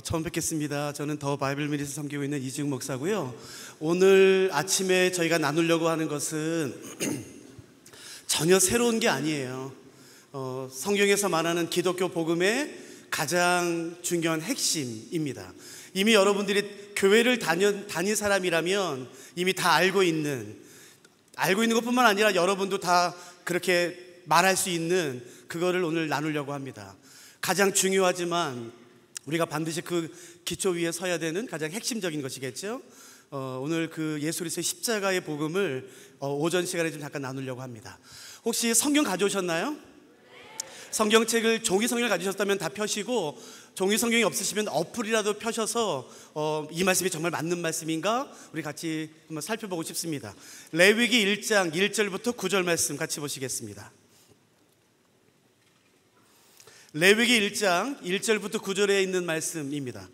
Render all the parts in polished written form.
처음 뵙겠습니다. 저는 더 바이블 미니스 섬기고 있는 이지웅 목사고요. 오늘 아침에 저희가 나누려고 하는 것은 전혀 새로운 게 아니에요. 성경에서 말하는 기독교 복음의 가장 중요한 핵심입니다. 이미 여러분들이 교회를 다닌 사람이라면 이미 다 알고 있는 것뿐만 아니라 여러분도 다 그렇게 말할 수 있는 그거를 오늘 나누려고 합니다. 가장 중요하지만 우리가 반드시 그 기초 위에 서야 되는 가장 핵심적인 것이겠죠. 오늘 그 예수 그리스도의 십자가의 복음을 오전 시간에 좀 잠깐 나누려고 합니다. 혹시 성경 가져오셨나요? 성경책을 종이 성경을 가지셨다면 다 펴시고, 종이 성경이 없으시면 어플이라도 펴셔서 이 말씀이 정말 맞는 말씀인가 우리 같이 한번 살펴보고 싶습니다. 레위기 1장 1절부터 9절 말씀 같이 보시겠습니다. 레위기 1장 1절부터 9절에 있는 말씀입니다.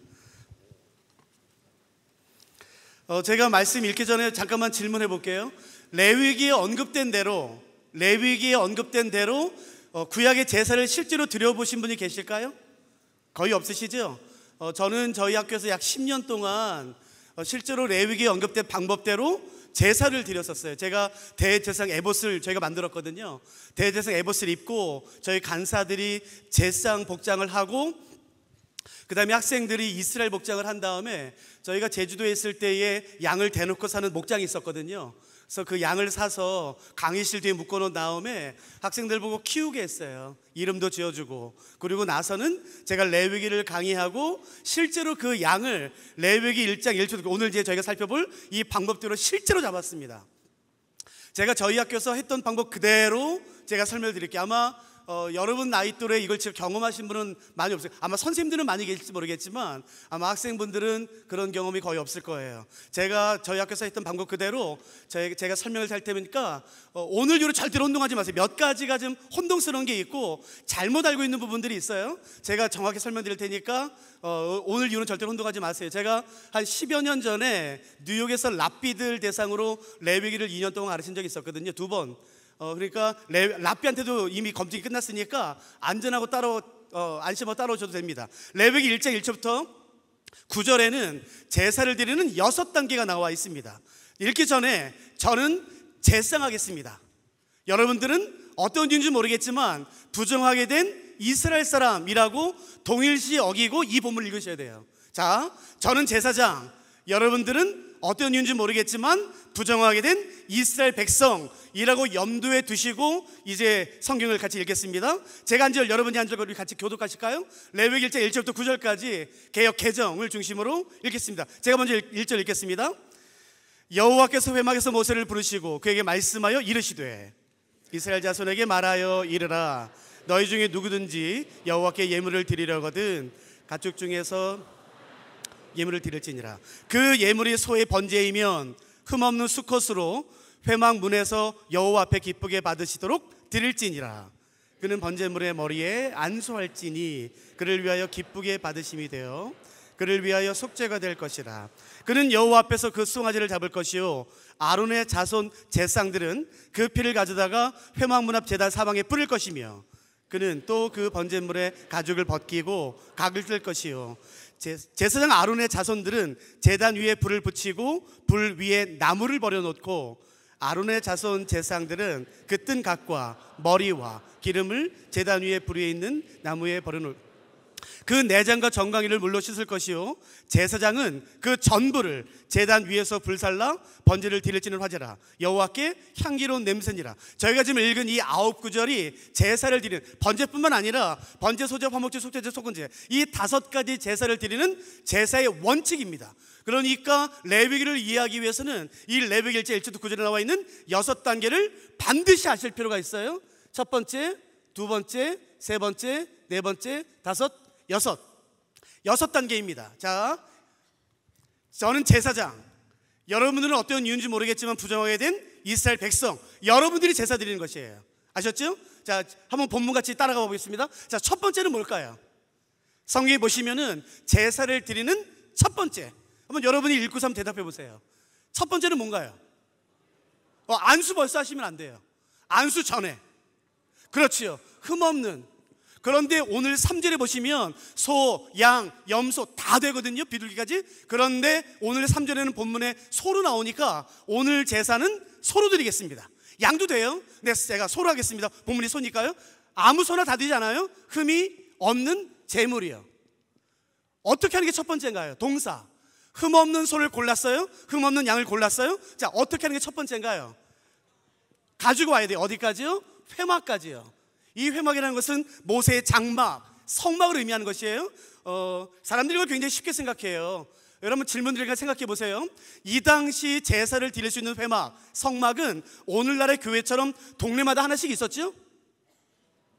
제가 말씀 읽기 전에 잠깐만 질문해 볼게요. 레위기에 언급된 대로 구약의 제사를 실제로 드려보신 분이 계실까요? 거의 없으시죠? 저는 저희 학교에서 약 10년 동안 실제로 레위기에 언급된 방법대로 제사를 드렸었어요. 제가 대제사장 에봇을 저희가 만들었거든요. 대제사장 에봇을 입고 저희 간사들이 제사장 복장을 하고, 그 다음에 학생들이 이스라엘 복장을 한 다음에 저희가 제주도에 있을 때에 양을 대놓고 사는 목장이 있었거든요. 그래서 그 양을 사서 강의실 뒤에 묶어놓은 다음에 학생들 보고 키우게 했어요. 이름도 지어주고. 그리고 나서는 제가 레위기를 강의하고 실제로 그 양을 레위기 1장 1절, 오늘 이제 저희가 살펴볼 이 방법대로 실제로 잡았습니다. 제가 저희 학교에서 했던 방법 그대로 제가 설명을 드릴게요. 아마 여러분 나이 또래 이걸 지금 경험하신 분은 많이 없어요. 아마 선생님들은 많이 계실지 모르겠지만 아마 학생분들은 그런 경험이 거의 없을 거예요. 제가 저희 학교에서 했던 방법 그대로 제가 설명을 할 테니까 오늘 이후로 절대로 혼동하지 마세요. 몇 가지가 좀 혼동스러운 게 있고 잘못 알고 있는 부분들이 있어요. 제가 정확히 설명드릴 테니까 오늘 이후로는 절대로 혼동하지 마세요. 제가 한 10여 년 전에 뉴욕에서 랍비들 대상으로 레위기를 2년 동안 가르친 적이 있었거든요. 2번. 그러니까 랍비한테도 이미 검증이 끝났으니까 안전하고 안심하고 따라오셔도 됩니다. 레위기 1장 1절부터 9절에는 제사를 드리는 6단계가 나와 있습니다. 읽기 전에 저는 제사하겠습니다. 여러분들은 어떤 이유인지 모르겠지만 부정하게 된 이스라엘 사람이라고 동일시 어기고 이 본문을 읽으셔야 돼요. 자, 저는 제사장, 여러분들은 어떤 이유인지 모르겠지만 부정하게 된 이스라엘 백성이라고 염두에 두시고 이제 성경을 같이 읽겠습니다. 제가 한 절, 여러분이 한 절, 우리 같이 교독하실까요? 레위기 1장 1절부터 9절까지 개역 개정을 중심으로 읽겠습니다. 제가 먼저 1절 읽겠습니다. 여호와께서 회막에서 모세를 부르시고 그에게 말씀하여 이르시되 이스라엘 자손에게 말하여 이르라. 너희 중에 누구든지 여호와께 예물을 드리려거든 가축 중에서 예물을 드릴지니라. 그 예물이 소의 번제이면 흠없는 수컷으로 회막 문에서 여호와 앞에 기쁘게 받으시도록 드릴지니라. 그는 번제물의 머리에 안수할지니 그를 위하여 기쁘게 받으심이 되어 그를 위하여 속죄가 될 것이라. 그는 여호와 앞에서 그 송아지를 잡을 것이요 아론의 자손 제사장들은 그 피를 가져다가 회막 문 앞 제단 사방에 뿌릴 것이며 그는 또 그 번제물의 가죽을 벗기고 각을 뜰 것이요 제사장 아론의 자손들은 제단 위에 불을 붙이고 불 위에 나무를 버려놓고 아론의 자손 제사장들은 그 뜬 각과 머리와 기름을 제단 위에 불 위에 있는 나무에 버려놓고 그 내장과 정강이를 물로 씻을 것이요 제사장은 그 전부를 제단 위에서 불살라 번제를 드릴지는 화제라. 여호와께 향기로운 냄새니라. 저희가 지금 읽은 이 9구절이 제사를 드리는, 번제뿐만 아니라 번제, 소제, 화목제, 속죄제, 속건제, 이 5가지 제사를 드리는 제사의 원칙입니다. 그러니까 레위기를 이해하기 위해서는 이 레위기 1장 1절부터 9절에 나와 있는 6단계를 반드시 아실 필요가 있어요. 첫 번째, 두 번째, 세 번째, 네 번째, 다섯, 여섯 단계입니다. 자, 저는 제사장, 여러분들은 어떤 이유인지 모르겠지만 부정하게 된 이스라엘 백성, 여러분들이 제사 드리는 것이에요. 아셨죠? 자, 한번 본문같이 따라가 보겠습니다. 자, 첫 번째는 뭘까요? 성경에 보시면은 제사를 드리는 첫 번째, 한번 여러분이 읽고서 한번 대답해 보세요. 첫 번째는 뭔가요? 안수 벌써 하시면 안 돼요. 안수 전에. 그렇지요. 흠없는. 그런데 오늘 3절에 보시면 소, 양, 염소 다 되거든요. 비둘기까지. 그런데 오늘 3절에는 본문에 소로 나오니까 오늘 제사는 소로 드리겠습니다. 양도 돼요. 네, 제가 소로 하겠습니다. 본문이 소니까요. 아무 소나 다 되지 않아요? 흠이 없는 제물이요. 어떻게 하는 게 첫 번째인가요? 동사. 흠 없는 소를 골랐어요? 흠 없는 양을 골랐어요? 자, 어떻게 하는 게 첫 번째인가요? 가지고 와야 돼요. 어디까지요? 회막까지요. 이 회막이라는 것은 모세의 장막, 성막을 의미하는 것이에요. 사람들이 이걸 굉장히 쉽게 생각해요. 여러분 질문 드리니까 생각해 보세요. 이 당시 제사를 드릴 수 있는 회막, 성막은 오늘날의 교회처럼 동네마다 하나씩 있었죠?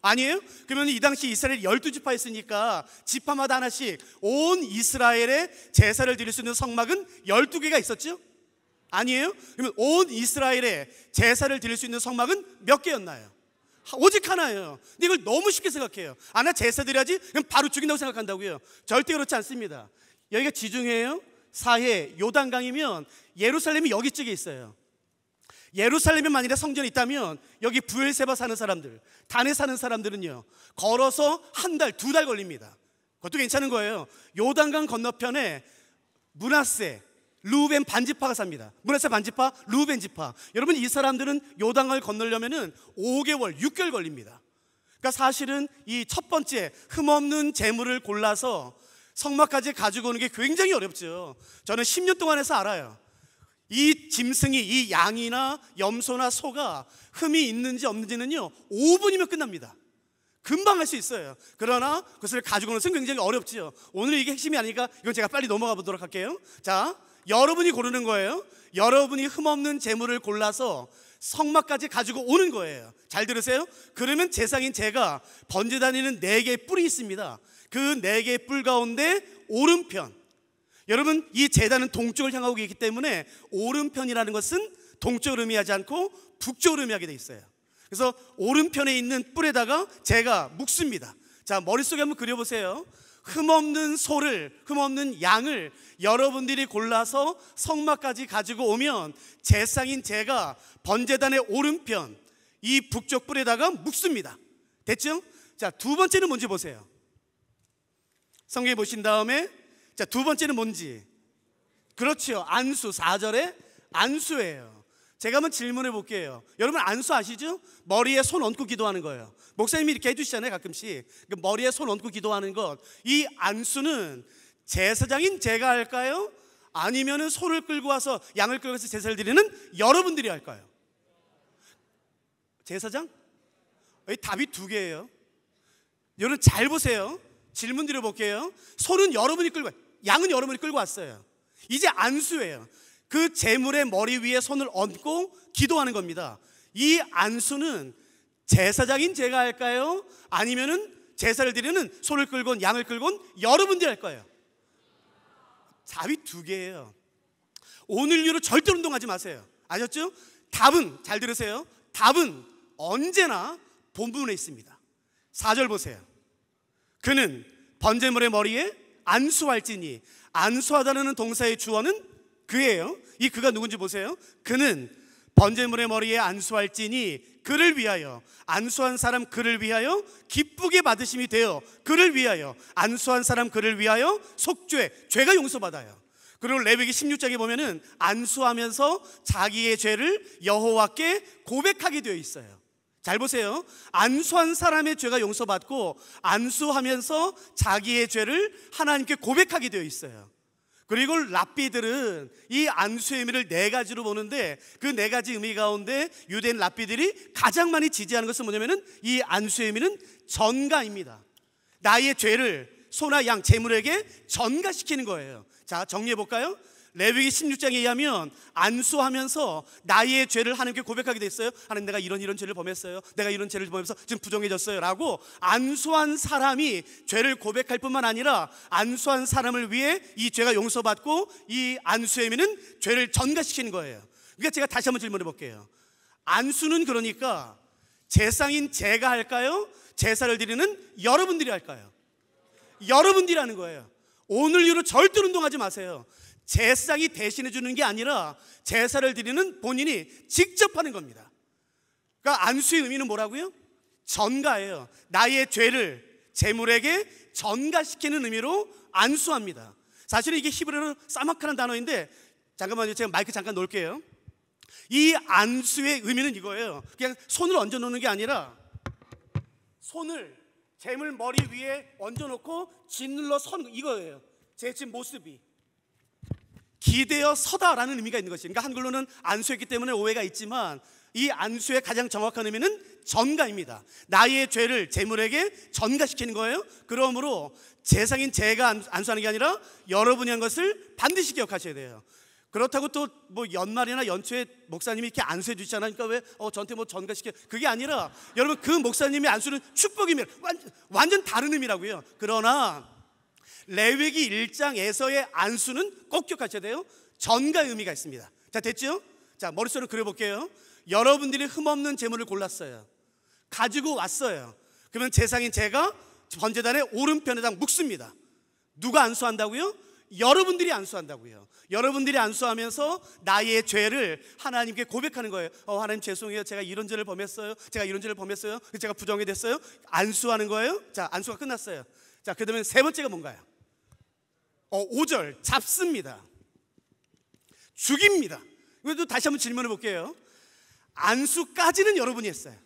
아니에요? 그러면 이 당시 이스라엘 12지파 있으니까 지파마다 하나씩 온 이스라엘의 제사를 드릴 수 있는 성막은 12개가 있었죠? 아니에요? 그러면 온 이스라엘의 제사를 드릴 수 있는 성막은 몇 개였나요? 오직 하나예요. 근데 이걸 너무 쉽게 생각해요. 나 제사 드려야지 그럼 바로 죽인다고 생각한다고요. 절대 그렇지 않습니다. 여기가 지중해예요. 사해 요단강이면 예루살렘이 여기쪽에 있어요. 예루살렘에 만일에 성전이 있다면 여기 브엘세바 사는 사람들, 단에 사는 사람들은요 걸어서 한 달, 2달 걸립니다. 그것도 괜찮은 거예요. 요단강 건너편에 므낫세, 르우벤 반지파가 삽니다. 므낫세 반지파, 르우벤 지파. 여러분 이 사람들은 요단강을 건너려면은 5개월, 6개월 걸립니다. 그러니까 사실은 이 첫 번째 흠없는 제물을 골라서 성막까지 가지고 오는 게 굉장히 어렵죠. 저는 10년 동안 해서 알아요. 이 짐승이, 이 양이나 염소나 소가 흠이 있는지 없는지는요 5분이면 끝납니다. 금방 할 수 있어요. 그러나 그것을 가지고 오는 것은 굉장히 어렵지요. 오늘 이게 핵심이 아니니까 이건 제가 빨리 넘어가 보도록 할게요. 자, 여러분이 고르는 거예요. 여러분이 흠없는 제물을 골라서 성막까지 가지고 오는 거예요. 잘 들으세요. 그러면 제사인 제가 번제 다니는 4개의 뿔이 있습니다. 그 4개의 뿔 가운데 오른편, 여러분 이 제단은 동쪽을 향하고 있기 때문에 오른편이라는 것은 동쪽을 의미하지 않고 북쪽을 의미하게 돼 있어요. 그래서 오른편에 있는 뿔에다가 제가 묶습니다. 자, 머릿속에 한번 그려보세요. 흠없는 소를, 흠없는 양을 여러분들이 골라서 성막까지 가지고 오면 제사인 제가 번제단의 오른편 이 북쪽 뿔에다가 묶습니다. 됐죠? 자, 두 번째는 뭔지 보세요. 성경에 보신 다음에 자, 두 번째는 뭔지. 그렇죠. 안수. 4절에 안수예요. 제가 한번 질문해 볼게요. 여러분 안수 아시죠? 머리에 손 얹고 기도하는 거예요. 목사님이 이렇게 해주시잖아요. 가끔씩 그 머리에 손 얹고 기도하는 것. 이 안수는 제사장인 제가 할까요? 아니면은 소를 끌고 와서 양을 끌고 와서 제사를 드리는 여러분들이 할까요? 제사장? 답이 2개예요. 여러분 잘 보세요. 질문 드려볼게요. 소는 여러분이 끌고, 양은 여러분이 끌고 왔어요. 이제 안수예요. 그 제물의 머리 위에 손을 얹고 기도하는 겁니다. 이 안수는 제사장인 제가 할까요? 아니면은 제사를 드리는 소를 끌고 온, 양을 끌고 온 여러분들이 할까요? 답이 2개예요. 오늘 이후로 절대 운동하지 마세요. 아셨죠? 답은, 잘 들으세요. 답은 언제나 본문에 있습니다. 4절 보세요. 그는 번제물의 머리에 안수할지니, 안수하다는 동사의 주어는 그예요. 이 그가 누군지 보세요. 그는 번제물의 머리에 안수할지니 그를 위하여, 안수한 사람 그를 위하여 기쁘게 받으심이 되어 그를 위하여, 안수한 사람 그를 위하여 속죄, 죄가 용서받아요. 그리고 레위기 16장에 보면은 안수하면서 자기의 죄를 여호와께 고백하게 되어 있어요. 잘 보세요. 안수한 사람의 죄가 용서받고 안수하면서 자기의 죄를 하나님께 고백하게 되어 있어요. 그리고 랍비들은 이 안수의 의미를 4가지로 보는데 그 4가지 의미 가운데 유대인 랍비들이 가장 많이 지지하는 것은 뭐냐면은 이 안수의 의미는 전가입니다. 나의 죄를 소나 양, 제물에게 전가시키는 거예요. 자, 정리해 볼까요? 레위기 16장에 의하면 안수하면서 나의 죄를 하나님께 고백하게 됐어요. 하나님, 내가 이런 죄를 범했어요. 내가 이런 죄를 범해서 지금 부정해졌어요 라고 안수한 사람이 죄를 고백할 뿐만 아니라 안수한 사람을 위해 이 죄가 용서받고 이 안수의 의미는 죄를 전가시키는 거예요. 그러니까 제가 다시 한번 질문해 볼게요. 안수는 그러니까 제사인 제가 할까요? 제사를 드리는 여러분들이 할까요? 여러분들이 하는 거예요. 오늘 이후로 절대 운동하지 마세요. 제사장이 대신해 주는 게 아니라 제사를 드리는 본인이 직접 하는 겁니다. 그러니까 안수의 의미는 뭐라고요? 전가예요. 나의 죄를 제물에게 전가시키는 의미로 안수합니다. 사실은 이게 히브리어로 사마크라는 단어인데, 잠깐만요, 제가 마이크 잠깐 놓을게요. 이 안수의 의미는 이거예요. 그냥 손을 얹어 놓는 게 아니라 손을 제물 머리 위에 얹어 놓고 짓눌러 선, 이거예요. 제 지금 모습이 기대어 서다라는 의미가 있는 것이. 그러니까 한글로는 안수했기 때문에 오해가 있지만, 이 안수의 가장 정확한 의미는 전가입니다. 나의 죄를 제물에게 전가시키는 거예요. 그러므로 제사인 제가 안수하는 게 아니라 여러분이 한 것을 반드시 기억하셔야 돼요. 그렇다고 또 뭐 연말이나 연초에 목사님이 이렇게 안수해 주시잖아요. 그러니까 왜 저한테 뭐 전가시켜, 그게 아니라 여러분 그 목사님의 안수는 축복입니다. 완전 다른 의미라고요. 그러나 레위기 1장에서의 안수는 꼭 기억하셔야 돼요. 전가의 의미가 있습니다. 자, 됐죠? 자, 머릿속으로 그려볼게요. 여러분들이 흠없는 제물을 골랐어요. 가지고 왔어요. 그러면 제사인 제가 번제단의 오른편에다 묵습니다. 누가 안수한다고요? 여러분들이 안수한다고요. 여러분들이 안수하면서 나의 죄를 하나님께 고백하는 거예요. 하나님 죄송해요. 제가 이런 죄를 범했어요. 제가 이런 죄를 범했어요. 제가 부정이 됐어요. 안수하는 거예요. 자, 안수가 끝났어요. 자, 그다음에 세 번째가 뭔가요? 5절 잡습니다. 죽입니다. 이것도 다시 한번 질문해 볼게요. 안수까지는 여러분이 했어요.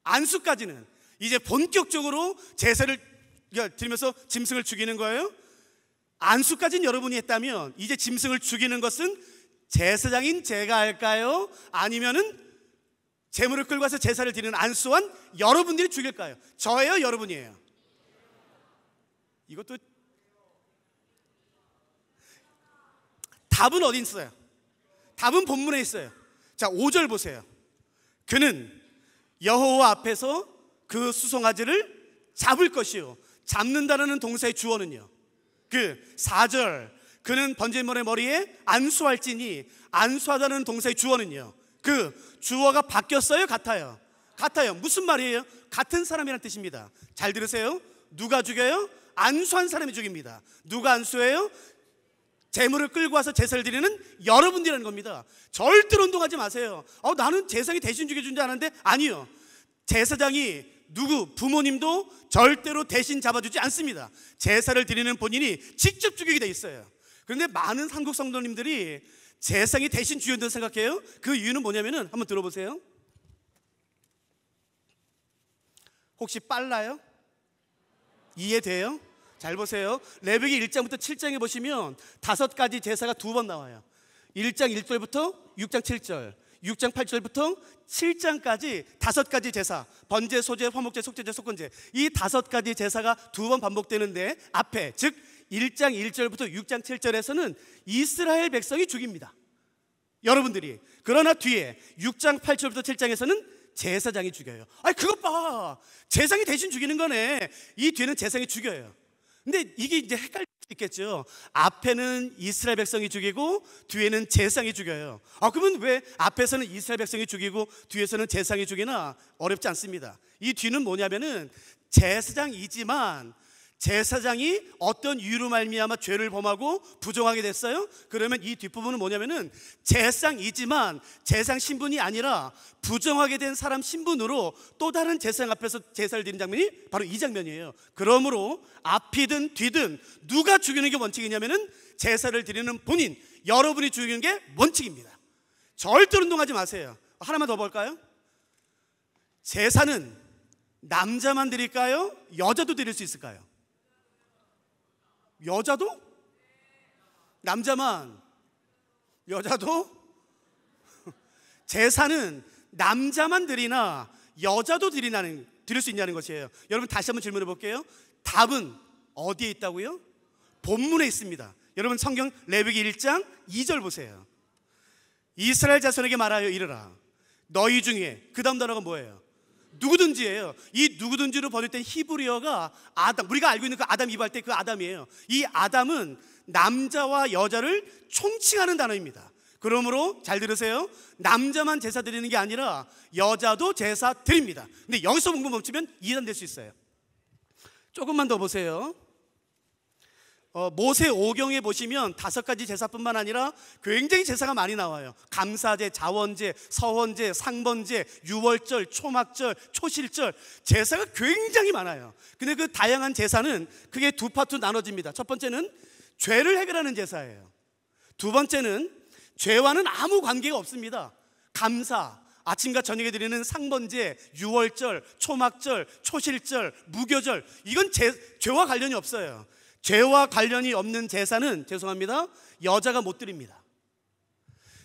안수까지는 이제 본격적으로 제사를 드리면서 짐승을 죽이는 거예요. 안수까지는 여러분이 했다면 이제 짐승을 죽이는 것은 제사장인 제가 할까요? 아니면은 제물을 끌고 와서 제사를 드리는 안수한 여러분들이 죽일까요? 저예요, 여러분이에요? 이것도 답은 어디 있어요? 답은 본문에 있어요. 자, 5절 보세요. 그는 여호와 앞에서 그 수송아지를 잡을 것이요. 잡는다라는 동사의 주어는요. 그 4절 그는 번제물의 머리에 안수할지니, 안수하다는 동사의 주어는요. 그 주어가 바뀌었어요? 같아요? 같아요. 무슨 말이에요? 같은 사람이라는 뜻입니다. 잘 들으세요. 누가 죽여요? 안수한 사람이 죽입니다. 누가 안수해요? 제물을 끌고 와서 제사를 드리는 여러분들이라는 겁니다. 절대로 운동하지 마세요. 나는 제사장이 대신 죽여준 줄 아는데, 아니요. 제사장이 누구, 부모님도 절대로 대신 잡아주지 않습니다. 제사를 드리는 본인이 직접 죽이게 돼 있어요. 그런데 많은 한국 성도님들이 제사장이 대신 죽여준다고 생각해요. 그 이유는 뭐냐면은 한번 들어보세요. 혹시 빨라요? 이해돼요? 잘 보세요. 레위기 1장부터 7장에 보시면 5가지 제사가 2번 나와요. 1장 1절부터 6장 7절, 6장 8절부터 7장까지 5가지 제사, 번제, 소제, 화목제, 속죄제, 속건제, 이 5가지 제사가 2번 반복되는데, 앞에 즉 1장 1절부터 6장 7절에서는 이스라엘 백성이 죽입니다, 여러분들이. 그러나 뒤에 6장 8절부터 7장에서는 제사장이 죽여요. 아니 그것 봐, 제사장이 대신 죽이는 거네. 이 뒤에는 제사장이 죽여요. 근데 이게 이제 헷갈릴 수 있겠죠. 앞에는 이스라엘 백성이 죽이고 뒤에는 제사장이 죽여요. 그러면 왜 앞에서는 이스라엘 백성이 죽이고 뒤에서는 제사장이 죽이나? 어렵지 않습니다. 이 뒤는 뭐냐면은 제사장이지만 제사장이 어떤 이유로 말미암아 죄를 범하고 부정하게 됐어요? 그러면 이 뒷부분은 뭐냐면은 제사장이지만 제사장 신분이 아니라 부정하게 된 사람 신분으로 또 다른 제사장 앞에서 제사를 드리는 장면이 바로 이 장면이에요. 그러므로 앞이든 뒤든 누가 죽이는 게 원칙이냐면은 제사를 드리는 본인, 여러분이 죽이는 게 원칙입니다. 절대로 운동하지 마세요. 하나만 더 볼까요? 제사는 남자만 드릴까요? 여자도 드릴 수 있을까요? 여자도? 남자만? 여자도? 제사는 남자만 드리나 여자도 드릴 수 있냐는 것이에요. 여러분 다시 한번 질문해 볼게요. 답은 어디에 있다고요? 본문에 있습니다. 여러분 성경 레위기 1장 2절 보세요. 이스라엘 자손에게 말하여 이르라. 너희 중에, 그 다음 단어가 뭐예요? 누구든지예요. 이 누구든지로 번역된 히브리어가 아담, 우리가 알고 있는 그 아담 이브 할 때 그 아담이에요. 이 아담은 남자와 여자를 총칭하는 단어입니다. 그러므로 잘 들으세요. 남자만 제사 드리는 게 아니라 여자도 제사 드립니다. 근데 여기서 본문 멈추면 이해될 수 있어요. 조금만 더 보세요. 모세 오경에 보시면 5가지 제사뿐만 아니라 굉장히 제사가 많이 나와요. 감사제, 자원제, 서원제, 상번제, 유월절, 초막절, 초실절, 제사가 굉장히 많아요. 근데 그 다양한 제사는 크게 두 파트로 나눠집니다. 첫 번째는 죄를 해결하는 제사예요. 두 번째는 죄와는 아무 관계가 없습니다. 감사, 아침과 저녁에 드리는 상번제, 유월절, 초막절, 초실절, 무교절, 이건 죄와 관련이 없어요. 죄와 관련이 없는 제사는, 죄송합니다, 여자가 못 드립니다.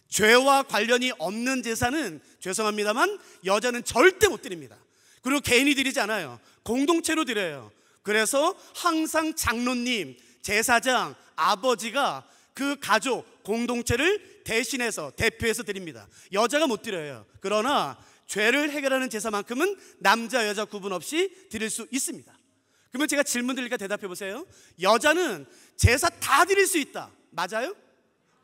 죄와 관련이 없는 제사는, 죄송합니다만, 여자는 절대 못 드립니다. 그리고 개인이 드리지 않아요. 공동체로 드려요. 그래서 항상 장로님, 제사장, 아버지가 그 가족, 공동체를 대신해서, 대표해서 드립니다. 여자가 못 드려요. 그러나 죄를 해결하는 제사만큼은 남자, 여자 구분 없이 드릴 수 있습니다. 그러면 제가 질문 드리니까 대답해 보세요. 여자는 제사 다 드릴 수 있다, 맞아요?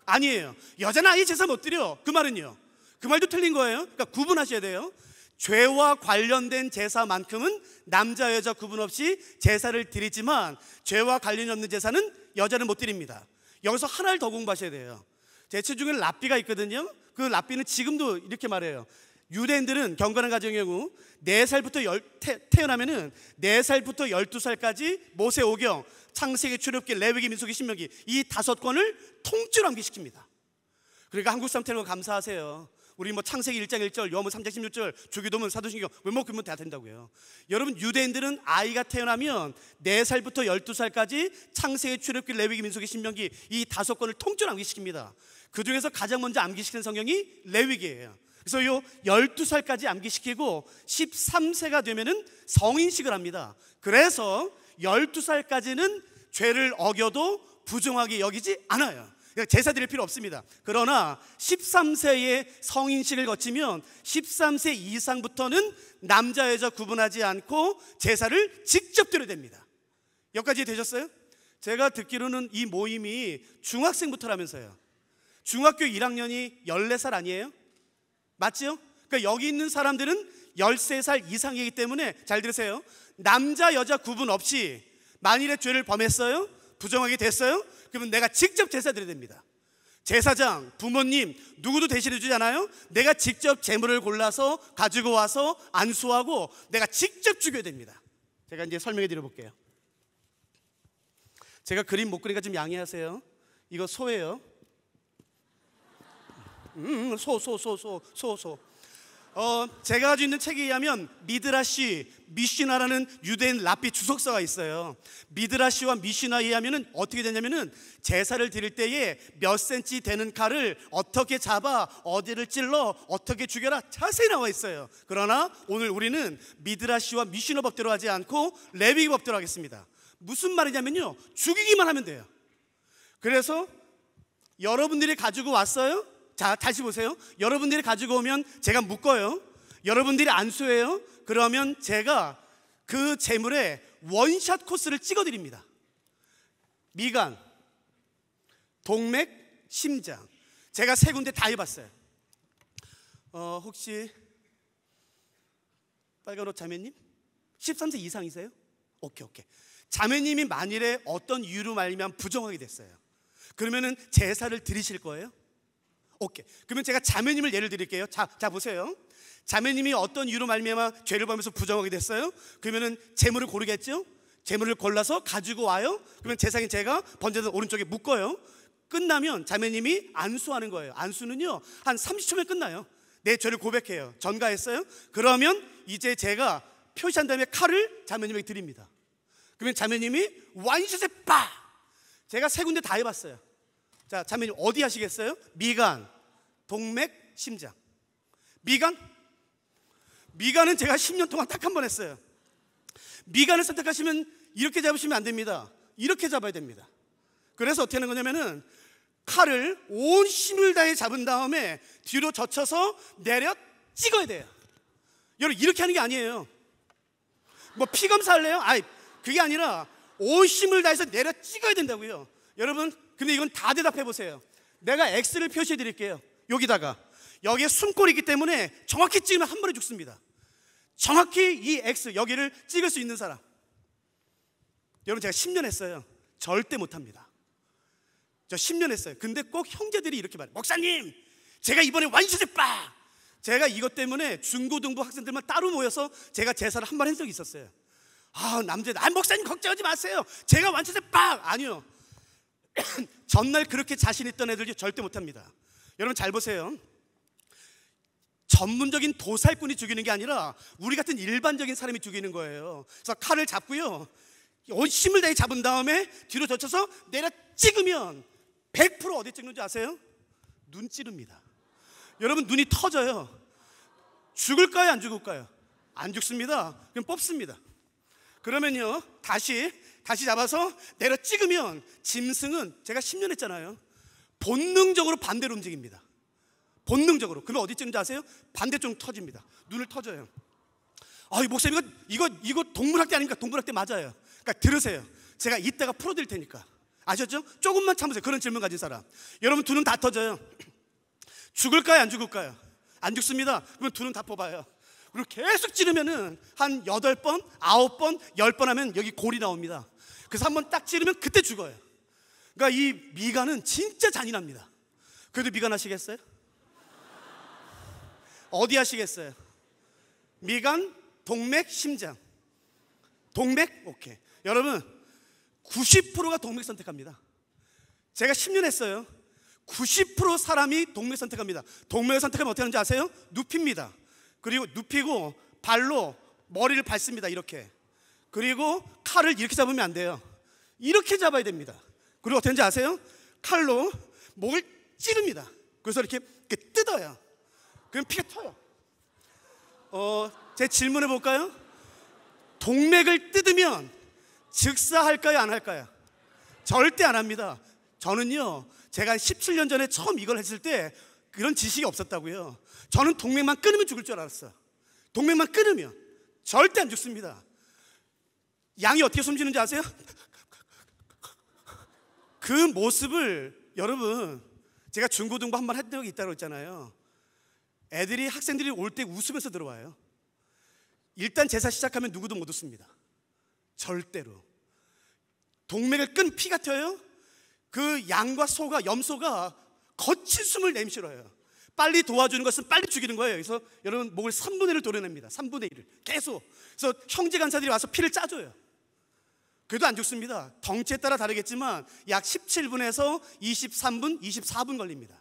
아니에요. 여자는 아예 제사 못 드려. 그 말은요, 그 말도 틀린 거예요. 그러니까 구분하셔야 돼요. 죄와 관련된 제사만큼은 남자, 여자 구분 없이 제사를 드리지만, 죄와 관련이 없는 제사는 여자는 못 드립니다. 여기서 하나를 더 공부하셔야 돼요. 제 중에 랍비가 있거든요. 그 랍비는 지금도 이렇게 말해요. 유대인들은 경건한 가정의 경우 4살부터 태어나면은 4살부터 12살까지 모세 오경, 창세기, 출애굽기, 레위기, 민수기, 신명기, 이 5권을 통째로 암기시킵니다. 그러니까 한국 사람 태어난 거 감사하세요. 우리 뭐 창세기 1장 1절, 요한복음 3장 16절, 주기도문, 사도신경 외모기면 다 된다고요. 여러분, 유대인들은 아이가 태어나면 4살부터 12살까지 창세기, 출애굽기, 레위기, 민수기, 신명기, 이 5권을 통째로 암기시킵니다. 그 중에서 가장 먼저 암기시키는 성경이 레위기예요. 그래서 요 12살까지 암기시키고 13세가 되면은 성인식을 합니다. 그래서 12살까지는 죄를 어겨도 부정하게 여기지 않아요. 제사 드릴 필요 없습니다. 그러나 13세에 성인식을 거치면 13세 이상부터는 남자, 여자 구분하지 않고 제사를 직접 드려야 됩니다. 여기까지 되셨어요? 제가 듣기로는 이 모임이 중학생부터라면서요. 중학교 1학년이 14살 아니에요? 맞죠? 그러니까 여기 있는 사람들은 13살 이상이기 때문에, 잘 들으세요, 남자, 여자 구분 없이 만일에 죄를 범했어요, 부정하게 됐어요, 그러면 내가 직접 제사 드려야 됩니다. 제사장, 부모님 누구도 대신해 주지 않아요. 내가 직접 제물을 골라서 가지고 와서 안수하고 내가 직접 죽여야 됩니다. 제가 이제 설명해 드려 볼게요. 제가 그림 못 그리니까 좀 양해하세요. 이거 소예요. 소. 제가 가지고 있는 책에 의하면 미드라시, 미시나라는 유대인 랍비 주석서가 있어요. 미드라시와 미시나에 의하면 어떻게 되냐면은 제사를 드릴 때에 몇 센치 되는 칼을 어떻게 잡아, 어디를 찔러, 어떻게 죽여라, 자세히 나와 있어요. 그러나 오늘 우리는 미드라시와 미시나 법대로 하지 않고 레위기 법대로 하겠습니다. 무슨 말이냐면요, 죽이기만 하면 돼요. 그래서 여러분들이 가지고 왔어요. 자, 다시 보세요. 여러분들이 가지고 오면 제가 묶어요. 여러분들이 안수해요. 그러면 제가 그 제물에 원샷 코스를 찍어드립니다. 미간, 동맥, 심장. 제가 3군데 다 해봤어요. 혹시 빨간 옷 자매님? 13세 이상이세요? 오케이. 자매님이 만일에 어떤 이유로 말미암아 부정하게 됐어요. 그러면은 제사를 드리실 거예요? 오케이. 그러면 제가 자매님을 예를 드릴게요. 자 보세요. 자매님이 어떤 이유로 말미암아 죄를 범해서 부정하게 됐어요? 그러면은 제물을 고르겠죠? 제물을 골라서 가지고 와요. 그러면 제사장이 제가 번제단 오른쪽에 묶어요. 끝나면 자매님이 안수하는 거예요. 안수는요, 한 30초면 끝나요. 내 죄를 고백해요. 전가했어요. 그러면 이제 제가 표시한 다음에 칼을 자매님에게 드립니다. 그러면 자매님이 완샷에 빠! 제가 3군데 다 해봤어요. 자, 자매님 어디 하시겠어요? 미간, 동맥, 심장. 미간은 제가 10년 동안 딱 한 번 했어요. 미간을 선택하시면 이렇게 잡으시면 안 됩니다. 이렇게 잡아야 됩니다. 그래서 어떻게 하는 거냐면은 칼을 온 힘을 다해 잡은 다음에 뒤로 젖혀서 내려 찍어야 돼요. 여러분, 이렇게 하는 게 아니에요. 뭐 피 검사할래요? 그게 아니라 온 힘을 다해서 내려 찍어야 된다고요. 여러분, 근데 이건 다 대답해 보세요. 내가 X를 표시해 드릴게요. 여기에 숨골이 있기 때문에 정확히 찍으면 한 번에 죽습니다. 정확히 이 X, 여기를 찍을 수 있는 사람. 여러분, 제가 10년 했어요. 절대 못합니다. 저 10년 했어요. 근데 꼭 형제들이 이렇게 말해요. 목사님, 제가 이번에 완수제빠. 제가 이것 때문에 중고등부 학생들만 따로 모여서 제가 제사를 한 번 한 적이 있었어요. 남자들, 목사님 걱정하지 마세요. 제가 완수제빠. 아니요. 전날 그렇게 자신 있던 애들 절대 못합니다. 여러분 잘 보세요. 전문적인 도살꾼이 죽이는 게 아니라 우리 같은 일반적인 사람이 죽이는 거예요. 그래서 칼을 잡고요, 온 힘을 다해 잡은 다음에 뒤로 젖혀서 내려 찍으면 100% 어디 찍는지 아세요? 눈 찌릅니다. 여러분 눈이 터져요. 죽을까요 안 죽을까요? 안 죽습니다. 그럼 뽑습니다. 그러면요 다시 잡아서 내려 찍으면 짐승은, 제가 10년 했잖아요, 본능적으로 반대로 움직입니다. 본능적으로. 그러면 어디 찍는지 아세요? 반대쪽 터집니다. 눈을 터져요. 목사님 이거 동물학대 아닙니까? 동물학대 맞아요. 그러니까 들으세요. 제가 이따가 풀어드릴 테니까. 아셨죠? 조금만 참으세요. 그런 질문 가진 사람. 여러분 두 눈 다 터져요. 죽을까요 안 죽을까요? 안 죽습니다. 그러면 두 눈 다 뽑아요. 그리고 계속 찌르면은 한 8번, 9번, 10번 하면 여기 골이 나옵니다. 그래서 한번 딱 찌르면 그때 죽어요. 그러니까 이 미간은 진짜 잔인합니다. 그래도 미간 하시겠어요? 어디 하시겠어요? 미간, 동맥, 심장. 동맥? 오케이. 여러분 90%가 동맥 선택합니다. 제가 10년 했어요. 90% 사람이 동맥 선택합니다. 동맥을 선택하면 어떻게 하는지 아세요? 눕힙니다. 그리고 눕히고 발로 머리를 밟습니다. 이렇게. 그리고 칼을 이렇게 잡으면 안 돼요. 이렇게 잡아야 됩니다. 그리고 어떻게 하는지 아세요? 칼로 목을 찌릅니다. 그래서 이렇게 뜯어요. 그럼 피가 튀어요. 제 질문해 볼까요? 동맥을 뜯으면 즉사할까요 안 할까요? 절대 안 합니다. 저는요, 제가 17년 전에 처음 이걸 했을 때 그런 지식이 없었다고요. 저는 동맥만 끊으면 죽을 줄 알았어요. 동맥만 끊으면 절대 안 죽습니다. 양이 어떻게 숨쉬는지 아세요? 그 모습을, 여러분 제가 중고등부 한 번 했던 적이 있다고 했잖아요. 학생들이 올 때 웃으면서 들어와요. 일단 제사 시작하면 누구도 못 웃습니다. 절대로. 동맥을 끈 피가 튀어요. 그 양과 소가, 염소가 거친 숨을 내쉬어요. 빨리 도와주는 것은 빨리 죽이는 거예요. 그래서 여러분 목을 3분의 1을 도려냅니다. 3분의 1을 계속. 그래서 형제 간사들이 와서 피를 짜줘요. 그래도 안 죽습니다. 덩치에 따라 다르겠지만 약 17분에서 23분, 24분 걸립니다.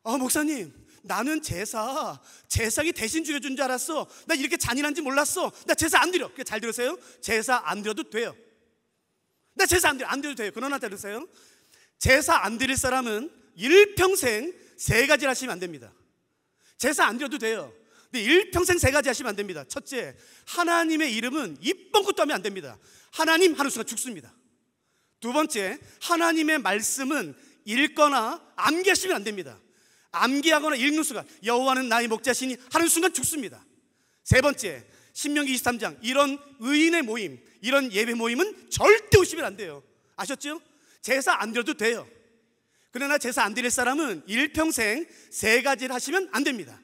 목사님, 나는 제사기 대신 죽여준 줄 알았어. 나 이렇게 잔인한지 몰랐어. 나 제사 안 드려. 잘 들으세요? 제사 안 드려도 돼요. 나 제사 안 드려도 돼요. 그러나 들으세요. 제사 안 드릴 사람은 일평생 3가지를 하시면 안 됩니다. 제사 안 드려도 돼요. 근데 일평생 3가지 하시면 안 됩니다. 첫째, 하나님의 이름은 입 뻥긋도 하면 안 됩니다. 하나님 하는 순간 죽습니다. 두 번째, 하나님의 말씀은 읽거나 암기하시면 안 됩니다. 암기하거나 읽는 순간 여호와는 나의 목자시니 하는 순간 죽습니다. 세 번째, 신명기 23장 이런 의인의 모임, 이런 예배 모임은 절대 오시면 안 돼요. 아셨죠? 제사 안 드려도 돼요. 그러나 제사 안 드릴 사람은 일평생 3가지를 하시면 안 됩니다.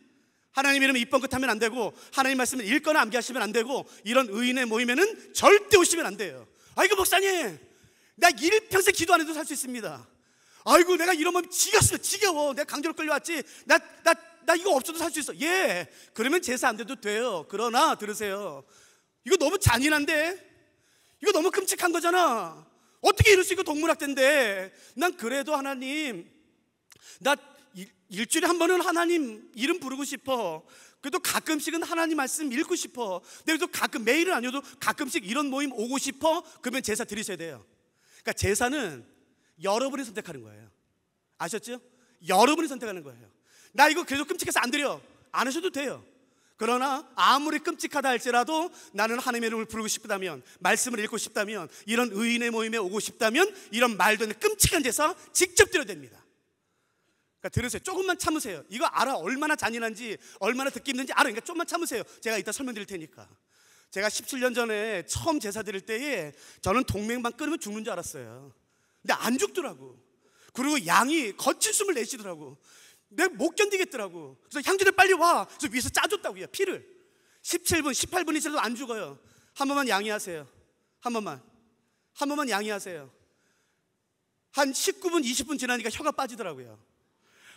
하나님 이름을 입번긋하면 안 되고, 하나님 말씀을 읽거나 암기하시면 안 되고, 이런 의인의 모임에는 절대 오시면 안 돼요. 아이고 목사님, 나 일평생 기도 안 해도 살 수 있습니다. 아이고 내가 이러면 지겨워. 내가 강제로 끌려왔지. 나 이거 없어도 살 수 있어. 예, 그러면 제사 안 돼도 돼요. 그러나 들으세요, 이거 너무 잔인한데? 이거 너무 끔찍한 거잖아. 어떻게 이럴 수 있고 동물학대인데. 난 그래도 하나님, 나 일주일에 한 번은 하나님 이름 부르고 싶어. 그래도 가끔씩은 하나님 말씀 읽고 싶어. 그래도 가끔, 매일은 아니어도 가끔씩 이런 모임 오고 싶어. 그러면 제사 드리셔야 돼요. 그러니까 제사는 여러분이 선택하는 거예요. 아셨죠? 여러분이 선택하는 거예요. 나 이거 계속 끔찍해서 안 드려. 안 하셔도 돼요. 그러나 아무리 끔찍하다 할지라도 나는 하나님의 이름을 부르고 싶다면, 말씀을 읽고 싶다면, 이런 의인의 모임에 오고 싶다면 이런 말도 안 되는 끔찍한 제사 직접 드려야 됩니다. 그러니까 들으세요. 조금만 참으세요. 이거 알아. 얼마나 잔인한지, 얼마나 듣기 힘든지 알아. 그러니까 조금만 참으세요. 제가 이따 설명드릴 테니까. 제가 17년 전에 처음 제사 드릴 때에 저는 동맥만 끊으면 죽는 줄 알았어요. 근데 안 죽더라고. 그리고 양이 거친 숨을 내쉬더라고. 내가 못 견디겠더라고. 그래서 형제들 빨리 와. 그래서 위에서 짜줬다고요, 피를. 17분, 18분이 지나도 안 죽어요. 한 번만 양해하세요. 한 번만 한 번만 양해하세요. 한 19분, 20분 지나니까 혀가 빠지더라고요.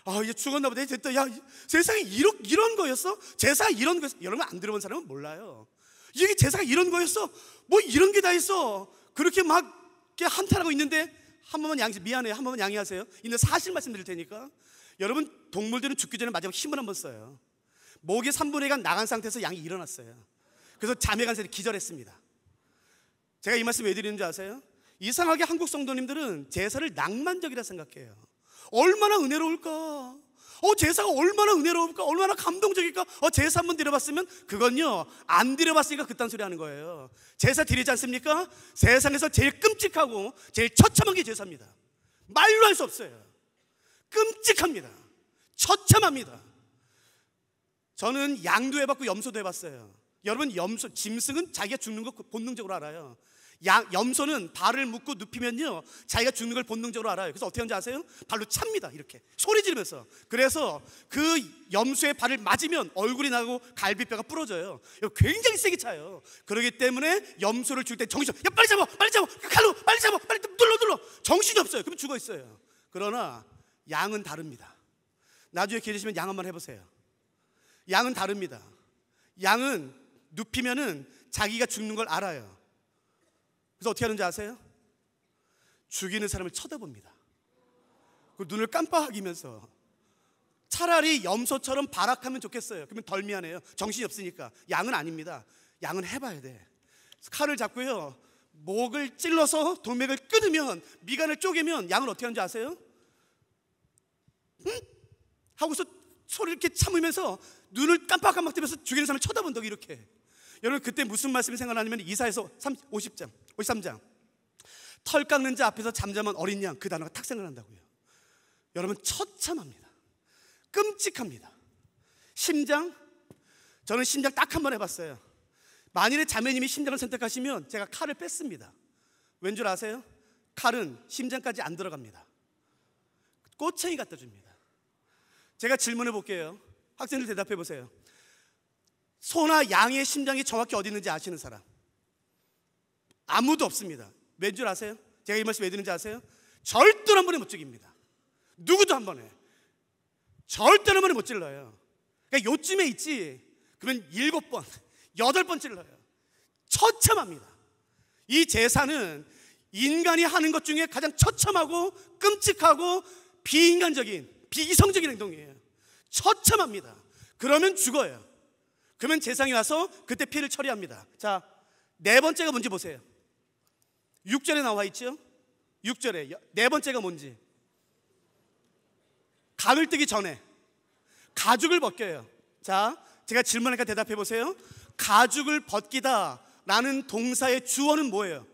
아, 이제 죽었나 보다. 됐다. 야, 세상에 이런 거였어? 제사가 이런 거였어? 여러분 안 들어본 사람은 몰라요. 이게 제사가 이런 거였어? 뭐 이런 게 다 있어? 그렇게 막 이렇게 한탄하고 있는데 한 번만 미안해요. 한 번만 양해하세요. 이제 사실 말씀드릴 테니까. 여러분, 동물들은 죽기 전에 마지막 힘을 한번 써요. 목의 3분의 1가 나간 상태에서 양이 일어났어요. 그래서 잠에 간 새를 기절했습니다. 제가 이 말씀 왜 드리는 줄 아세요? 이상하게 한국 성도님들은 제사를 낭만적이라 생각해요. 얼마나 은혜로울까? 제사가 얼마나 은혜로울까? 얼마나 감동적일까? 제사 한번 드려봤으면? 그건요, 안 드려봤으니까 그딴 소리 하는 거예요. 제사 드리지 않습니까? 세상에서 제일 끔찍하고 제일 처참한 게 제사입니다. 말로 할 수 없어요. 끔찍합니다. 처참합니다. 저는 양도 해봤고 염소도 해봤어요. 여러분, 짐승은 자기가 죽는 거 본능적으로 알아요. 염소는 발을 묶고 눕히면요, 자기가 죽는 걸 본능적으로 알아요. 그래서 어떻게 하는지 아세요? 발로 찹니다. 이렇게 소리 지르면서. 그래서 그 염소의 발을 맞으면 얼굴이 나고 갈비뼈가 부러져요. 굉장히 세게 차요. 그렇기 때문에 염소를 죽일 때 정신, 야 빨리 잡아, 빨리 잡아, 칼로 빨리 잡아, 빨리 눌러. 정신이 없어요. 그럼 죽어 있어요. 그러나 양은 다릅니다. 나중에 기회 되시면 양 한번 해보세요. 양은 다릅니다. 양은 눕히면은 자기가 죽는 걸 알아요. 그래서 어떻게 하는지 아세요? 죽이는 사람을 쳐다봅니다. 그 눈을 깜빡이면서. 차라리 염소처럼 발악하면 좋겠어요. 그러면 덜 미안해요. 정신이 없으니까. 양은 아닙니다. 양은 해봐야 돼. 칼을 잡고요, 목을 찔러서 동맥을 끊으면, 미간을 쪼개면 양은 어떻게 하는지 아세요? 응? 하고서 소리를 이렇게 참으면서 눈을 깜빡깜빡 뜨면서 죽이는 사람을 쳐다본다고. 이렇게. 여러분, 그때 무슨 말씀이 생각나냐면 이사야서 53장 털 깎는 자 앞에서 잠잠한 어린 양, 그 단어가 탁 생각난다고요. 여러분, 처참합니다. 끔찍합니다. 심장, 저는 심장 딱 한 번 해봤어요. 만일에 자매님이 심장을 선택하시면 제가 칼을 뺐습니다. 왠 줄 아세요? 칼은 심장까지 안 들어갑니다. 꼬챙이 갖다 줍니다. 제가 질문해 볼게요. 학생들 대답해 보세요. 소나 양의 심장이 정확히 어디 있는지 아시는 사람? 아무도 없습니다. 왠 줄 아세요? 제가 이 말씀 왜 드리는지 아세요? 절대로 한 번에 못 죽입니다. 누구도 한 번에. 절대로 한 번에 못 찔러요. 그러니까 요쯤에 있지, 그러면 7번, 8번 찔러요. 처참합니다. 이 제사는 인간이 하는 것 중에 가장 처참하고 끔찍하고 비인간적인, 비이성적인 행동이에요. 처참합니다. 그러면 죽어요. 그러면 재상이 와서 그때 피를 처리합니다. 자, 네 번째가 뭔지 보세요. 6절에 나와 있죠? 6절에 네 번째가 뭔지. 각을 뜨기 전에 가죽을 벗겨요. 자, 제가 질문하니까 대답해 보세요. 가죽을 벗기다 라는 동사의 주어는 뭐예요?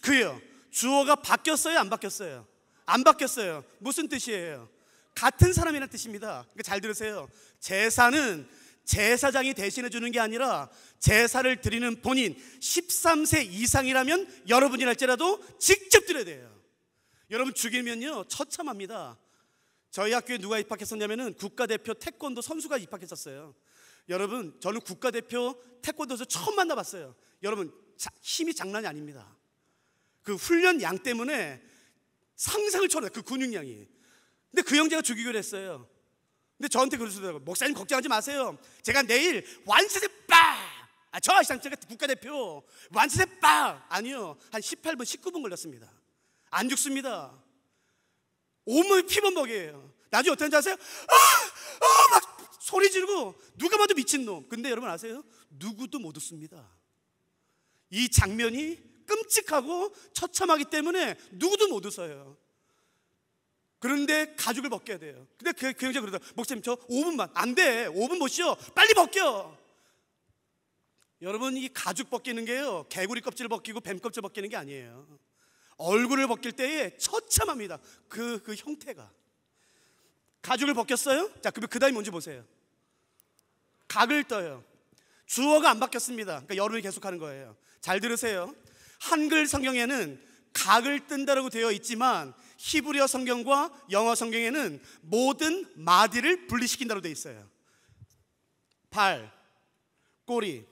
그요. 주어가 바뀌었어요? 안 바뀌었어요? 안 바뀌었어요. 무슨 뜻이에요? 같은 사람이라는 뜻입니다. 그러니까 잘 들으세요. 제사는 제사장이 대신해 주는 게 아니라 제사를 드리는 본인 13세 이상이라면 여러분이랄지라도 직접 드려야 돼요. 여러분, 죽이면요 처참합니다. 저희 학교에 누가 입학했었냐면은 국가대표 태권도 선수가 입학했었어요. 여러분, 저는 국가대표 태권도에서 처음 만나봤어요. 여러분, 힘이 장난이 아닙니다. 그 훈련 양 때문에 상상을 초월해요. 그 근육량이. 근데 그 형제가 죽이기로 했어요. 근데 저한테 그러시더라고요. 목사님, 걱정하지 마세요. 제가 내일 완세대 빵! 저 제가 국가대표 완세대 빵! 아니요, 한 18분, 19분 걸렸습니다. 안 죽습니다. 온몸이 피범벅이에요. 나중에 어떻게 하는지 아세요? 막 소리 지르고 누가 봐도 미친놈. 근데 여러분 아세요? 누구도 못 웃습니다. 이 장면이 끔찍하고 처참하기 때문에 누구도 못 웃어요. 그런데 가죽을 벗겨야 돼요. 근데 그 형제가 그러더라고요. 목사님, 저 5분만. 안 돼, 5분 못 쉬어. 빨리 벗겨. 여러분, 이 가죽 벗기는 게요, 개구리 껍질 벗기고 뱀 껍질 벗기는 게 아니에요. 얼굴을 벗길 때에 처참합니다. 그 형태가. 가죽을 벗겼어요? 자, 그럼 그 다음이 뭔지 보세요. 각을 떠요. 주어가 안 바뀌었습니다. 그러니까 여러분이 계속하는 거예요. 잘 들으세요. 한글 성경에는 각을 뜬다라고 되어 있지만 히브리어 성경과 영어 성경에는 모든 마디를 분리시킨다고 되어 있어요. 발, 꼬리.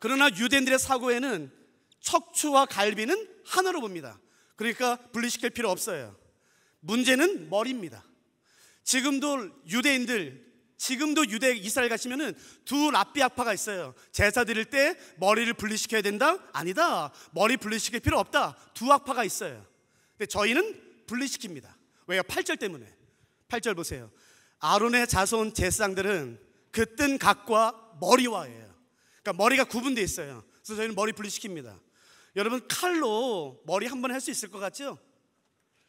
그러나 유대인들의 사고에는 척추와 갈비는 하나로 봅니다. 그러니까 분리시킬 필요 없어요. 문제는 머리입니다. 지금도 유대 이스라엘 가시면은 두 랍비학파가 있어요. 제사 드릴 때 머리를 분리시켜야 된다? 아니다. 머리 분리시킬 필요 없다. 두 학파가 있어요. 근데 저희는 분리시킵니다. 왜요? 8절 때문에. 8절 보세요. 아론의 자손 제사장들은 그 뜬 각과 머리와예요. 그러니까 머리가 구분되어 있어요. 그래서 저희는 머리 분리시킵니다. 여러분, 칼로 머리 한 번 할 수 있을 것 같죠?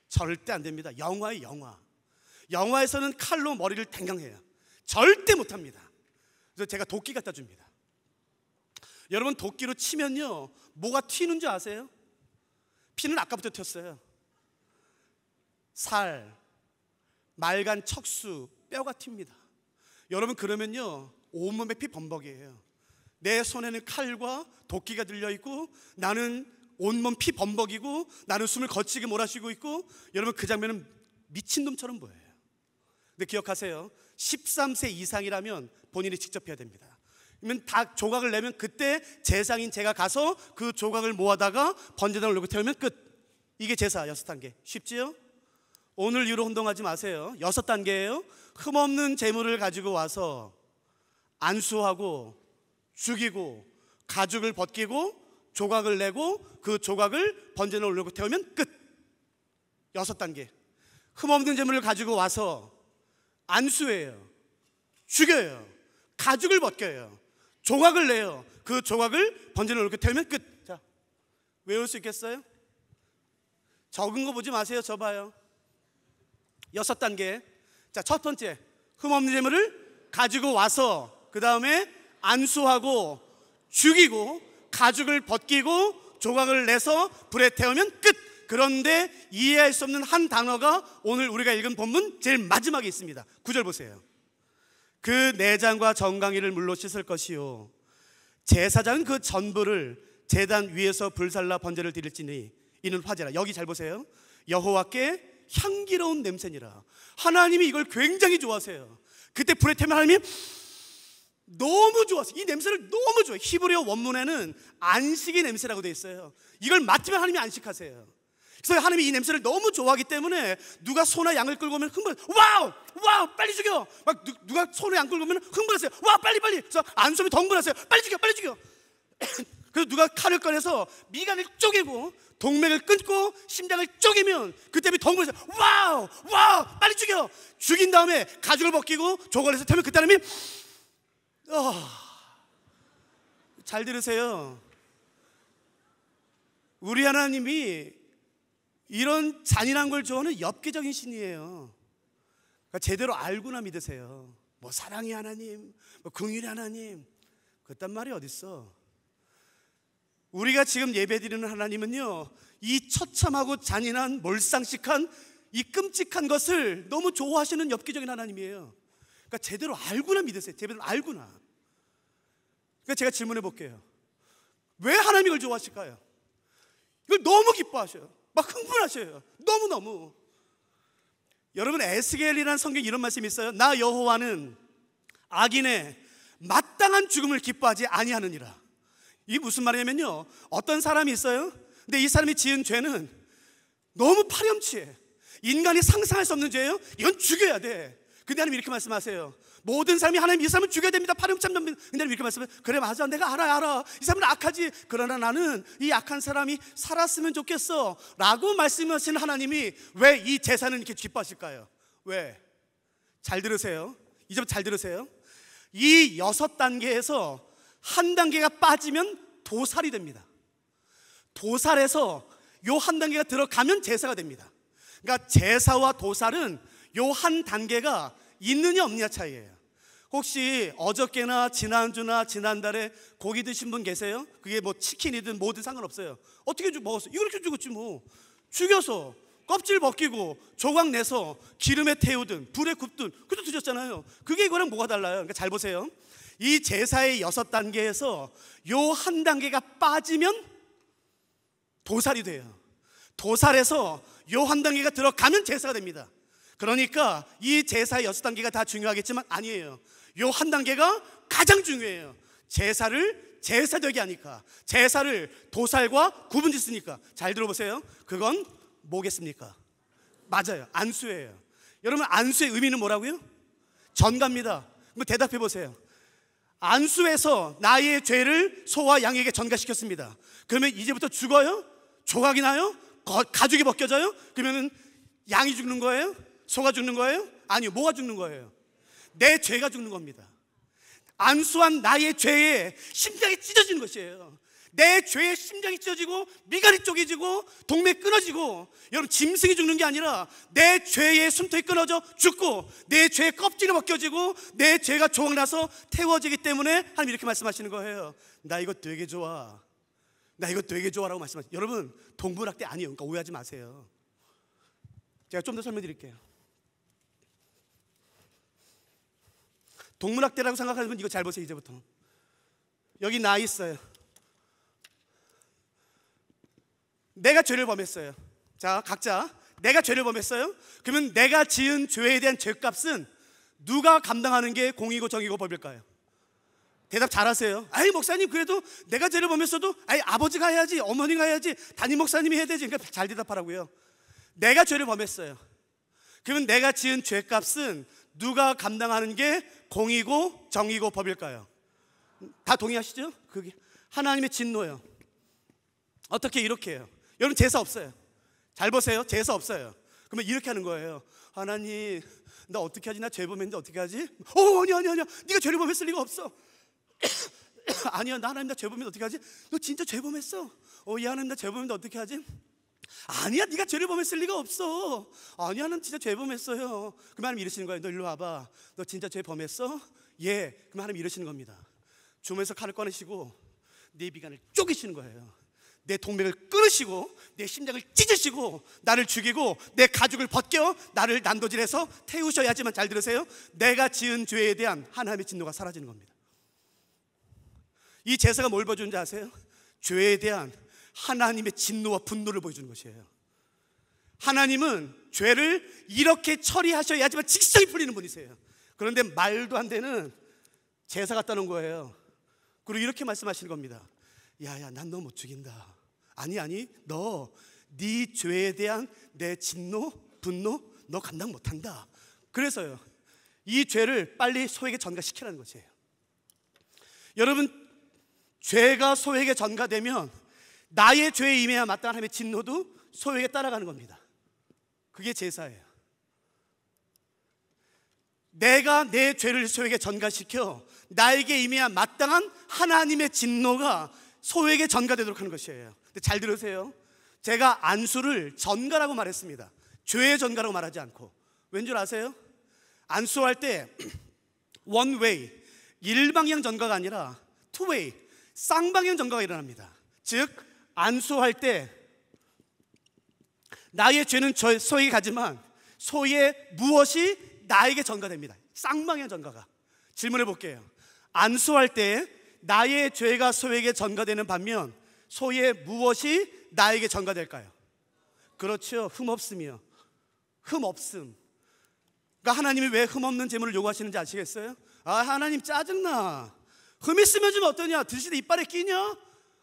절대 안 됩니다. 영화의 영화. 영화에서는 칼로 머리를 댕강해요. 절대 못합니다. 그래서 제가 도끼 갖다 줍니다. 여러분, 도끼로 치면요, 뭐가 튀는 줄 아세요? 피는 아까부터 튀었어요. 살, 말간 척수, 뼈가 튑니다. 여러분, 그러면요, 온몸에 피 범벅이에요. 내 손에는 칼과 도끼가 들려있고, 나는 온몸 피 범벅이고, 나는 숨을 거치게 몰아쉬고 있고, 여러분, 그 장면은 미친놈처럼 보여요. 근데 기억하세요. 13세 이상이라면 본인이 직접 해야 됩니다. 그러면 다 조각을 내면 그때 제사장인 제가 가서 그 조각을 모아다가 번제단을 올리고 태우면 끝. 이게 제사 6단계. 쉽지요? 오늘 이후로 혼동하지 마세요. 6단계예요. 흠없는 재물을 가지고 와서 안수하고 죽이고 가죽을 벗기고 조각을 내고 그 조각을 번제단을 올리고 태우면 끝. 6단계. 흠없는 재물을 가지고 와서 안수해요, 죽여요, 가죽을 벗겨요, 조각을 내요. 그 조각을 번제단에 올리고 태우면 끝. 자, 외울 수 있겠어요? 적은 거 보지 마세요. 저 봐요. 6단계. 자, 첫 번째, 흠없는 재물을 가지고 와서 그 다음에 안수하고 죽이고 가죽을 벗기고 조각을 내서 불에 태우면 끝. 그런데 이해할 수 없는 한 단어가 오늘 우리가 읽은 본문 제일 마지막에 있습니다. 9절 보세요. 그 내장과 정강이를 물로 씻을 것이요 제사장은 그 전부를 제단 위에서 불살라 번제를 드릴지니 이는 화제라. 여기 잘 보세요. 여호와께 향기로운 냄새니라. 하나님이 이걸 굉장히 좋아하세요. 그때 불에 태우면 하나님이 너무 좋았어요. 이 냄새를 너무 좋아해요. 히브리어 원문에는 안식의 냄새라고 되어 있어요. 이걸 맡으면 하나님이 안식하세요. 그래서 하나님이 이 냄새를 너무 좋아하기 때문에 누가 소나 양을 끌고 오면 흥분, 와우 빨리 죽여. 막 누가 소나 양 끌고 오면 흥분하세요. 와 빨리. 그래서 안수하면 더 흥분하세요. 빨리 죽여. 그래서 누가 칼을 꺼내서 미간을 쪼개고 동맥을 끊고 심장을 쪼개면 그때 더 흥분하세요. 와우 빨리 죽여. 죽인 다음에 가죽을 벗기고 조각을 해서 태우면 그 사람이 잘 들으세요. 우리 하나님이 이런 잔인한 걸 좋아하는 엽기적인 신이에요. 그러니까 제대로 알고나 믿으세요. 뭐 사랑의 하나님, 뭐 긍휼의 하나님, 그딴 말이 어딨어. 우리가 지금 예배드리는 하나님은요, 이 처참하고 잔인한 몰상식한 이 끔찍한 것을 너무 좋아하시는 엽기적인 하나님이에요. 그러니까 제대로 알고나 믿으세요. 제대로 알고나. 그러니까 제가 질문해 볼게요. 왜 하나님이 이걸 좋아하실까요? 이걸 너무 기뻐하셔요. 막 흥분하셔요. 너무너무. 여러분, 에스겔이라는 성경에 이런 말씀이 있어요. 나 여호와는 악인의 마땅한 죽음을 기뻐하지 아니하느니라. 이게 무슨 말이냐면요, 어떤 사람이 있어요. 근데 이 사람이 지은 죄는 너무 파렴치해. 인간이 상상할 수 없는 죄예요. 이건 죽여야 돼. 근데 하나님 이렇게 말씀하세요. 모든 사람이 하나님 이 사람은 죽여야 됩니다. 파렴치한 놈. 근데 이렇게 말씀해요. 그래 맞아, 내가 알아. 이 사람은 악하지. 그러나 나는 이 악한 사람이 살았으면 좋겠어 라고 말씀하시는 하나님이 왜 이 제사는 이렇게 기뻐하실까요? 왜? 잘 들으세요. 이 점 잘 들으세요. 이 6단계에서 한 단계가 빠지면 도살이 됩니다. 도살에서 요 한 단계가 들어가면 제사가 됩니다. 그러니까 제사와 도살은 요 한 단계가 있느냐 없느냐 차이예요. 혹시 어저께나 지난주나 지난달에 고기 드신 분 계세요? 그게 뭐 치킨이든 뭐든 상관없어요. 어떻게 먹었어요? 이렇게 죽었지 뭐. 죽여서 껍질 벗기고 조각 내서 기름에 태우든 불에 굽든 그것도 드셨잖아요. 그게 이거랑 뭐가 달라요? 그러니까 잘 보세요. 이 제사의 6단계에서 요 한 단계가 빠지면 도살이 돼요. 도살에서 요 한 단계가 들어가면 제사가 됩니다. 그러니까 이 제사의 6단계가 다 중요하겠지만 아니에요. 요 한 단계가 가장 중요해요. 제사를 제사되게 하니까, 제사를 도살과 구분짓으니까. 잘 들어보세요. 그건 뭐겠습니까? 맞아요, 안수예요. 여러분, 안수의 의미는 뭐라고요? 전가입니다. 그럼 대답해 보세요. 안수에서 나의 죄를 소와 양에게 전가시켰습니다. 그러면 이제부터 죽어요? 조각이 나요? 가죽이 벗겨져요? 그러면 양이 죽는 거예요? 소가 죽는 거예요? 아니요, 뭐가 죽는 거예요? 내 죄가 죽는 겁니다. 안수한 나의 죄에 심장이 찢어지는 것이에요. 내 죄에 심장이 찢어지고 미간이 쪼개지고 동맥 끊어지고, 여러분, 짐승이 죽는 게 아니라 내 죄의 숨통이 끊어져 죽고 내 죄의 껍질이 벗겨지고 내 죄가 조각나서 태워지기 때문에 하나님 이렇게 말씀하시는 거예요. 나 이거 되게 좋아, 나 이거 되게 좋아라고 말씀하세요. 여러분, 동물학대 아니에요. 그러니까 오해하지 마세요. 제가 좀 더 설명드릴게요. 동물학대라고 생각하시면 이거 잘 보세요. 이제부터 여기 나 있어요. 내가 죄를 범했어요. 자, 각자 내가 죄를 범했어요. 그러면 내가 지은 죄에 대한 죄값은 누가 감당하는 게 공이고 정이고 법일까요? 대답 잘하세요. 아이, 목사님, 그래도 내가 죄를 범했어도 아이, 아버지가 해야지, 어머니가 해야지, 담임 목사님이 해야 되지. 그러니까 잘 대답하라고요. 내가 죄를 범했어요. 그러면 내가 지은 죄값은 누가 감당하는 게 공이고 정이고 법일까요? 다 동의하시죠? 그게 하나님의 진노예요. 어떻게 이렇게 해요? 여러분, 제사 없어요. 잘 보세요. 제사 없어요. 그러면 이렇게 하는 거예요. 하나님, 나 어떻게 하지? 나 죄 범했는데 어떻게 하지? 아니야. 네가 죄를 범했을 리가 없어. 아니야, 나 하나님, 나 죄 범했는데 어떻게 하지? 너 진짜 죄 범했어. 야, 하나님, 나 죄 범했는데 어떻게 하지? 아니야, 네가 죄를 범했을 리가 없어. 아니야, 하나님, 진짜 죄 범했어요. 그럼 하나님 이러시는 거예요. 너 일로 와봐. 너 진짜 죄 범했어? 예. 그럼 하나님 이러시는 겁니다. 주머니에서 칼을 꺼내시고 내 미간을 쪼개시는 거예요. 내 동맥을 끊으시고 내 심장을 찢으시고 나를 죽이고 내 가죽을 벗겨 나를 난도질해서 태우셔야지만, 잘 들으세요, 내가 지은 죄에 대한 하나님의 진노가 사라지는 겁니다. 이 제사가 뭘 보여주는지 아세요? 죄에 대한 하나님의 진노와 분노를 보여주는 것이에요. 하나님은 죄를 이렇게 처리하셔야지만 직성이 풀리는 분이세요. 그런데 말도 안 되는 제사 갖다 놓은 거예요. 그리고 이렇게 말씀하시는 겁니다. 야야, 난 너 못 죽인다. 아니, 너 네 죄에 대한 내 진노, 분노 너 감당 못한다. 그래서요, 이 죄를 빨리 소에게 전가시키라는 것이에요. 여러분, 죄가 소에게 전가되면 나의 죄에 임해야 마땅한 하나님의 진노도 소에게 따라가는 겁니다. 그게 제사예요. 내가 내 죄를 소에게 전가시켜 나에게 임해야 마땅한 하나님의 진노가 소에게 전가되도록 하는 것이에요. 근데 잘 들으세요. 제가 안수를 전가라고 말했습니다. 죄의 전가라고 말하지 않고. 왠 줄 아세요? 안수할 때 one way, 일방향 전가가 아니라 two way, 쌍방향 전가가 일어납니다. 즉, 안수할 때 나의 죄는 소에게 가지만 소의 무엇이 나에게 전가됩니다. 쌍방향 전가가. 질문해 볼게요. 안수할 때 나의 죄가 소에게 전가되는 반면 소의 무엇이 나에게 전가될까요? 그렇죠. 흠없음이요. 흠없음. 그러니까 하나님이 왜 흠없는 제물을 요구하시는지 아시겠어요? 하나님 짜증나. 흠 있으면 좀 어떠냐? 드시다 이빨에 끼냐?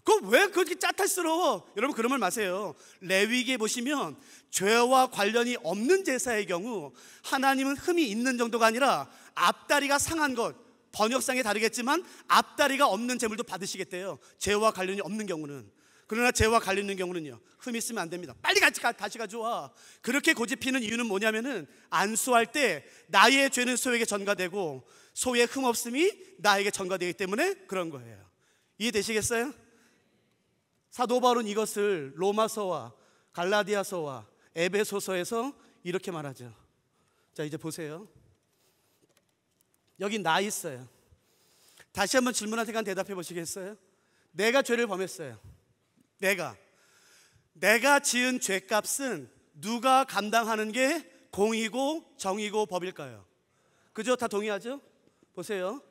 그거 왜 그렇게 짜탈스러워? 여러분, 그런 말 마세요. 레위기에 보시면 죄와 관련이 없는 제사의 경우 하나님은 흠이 있는 정도가 아니라 앞다리가 상한 것, 번역상에 다르겠지만 앞다리가 없는 제물도 받으시겠대요. 죄와 관련이 없는 경우는. 그러나 죄와 관련 있는 경우는요, 흠이 있으면 안 됩니다. 빨리 다시 가져와. 그렇게 고집피는 이유는 뭐냐면은 안수할 때 나의 죄는 소에게 전가되고 소의 흠 없음이 나에게 전가되기 때문에 그런 거예요. 이해되시겠어요? 사도 바울은 이것을 로마서와 갈라디아서와 에베소서에서 이렇게 말하죠. 자, 이제 보세요. 여기 나 있어요. 다시 한번 질문한 테니까 대답해 보시겠어요? 내가 죄를 범했어요. 내가 지은 죄값은 누가 감당하는 게 공이고 정이고 법일까요? 그죠? 다 동의하죠? 보세요.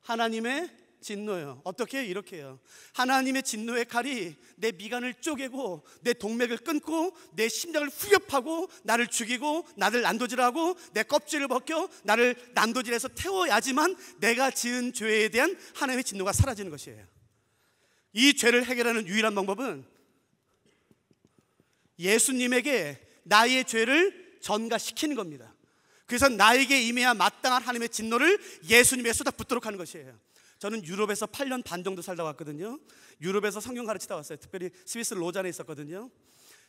하나님의 진노요. 어떻게? 이렇게요. 하나님의 진노의 칼이 내 미간을 쪼개고 내 동맥을 끊고 내 심장을 후벼파고 나를 죽이고 나를 난도질하고 내 껍질을 벗겨 나를 난도질해서 태워야지만 내가 지은 죄에 대한 하나님의 진노가 사라지는 것이에요. 이 죄를 해결하는 유일한 방법은 예수님에게 나의 죄를 전가시키는 겁니다. 그래서 나에게 임해야 마땅한 하나님의 진노를 예수님에게 쏟아붓도록 하는 것이에요. 저는 유럽에서 8년 반 정도 살다 왔거든요. 유럽에서 성경 가르치다 왔어요. 특별히 스위스 로잔에 있었거든요.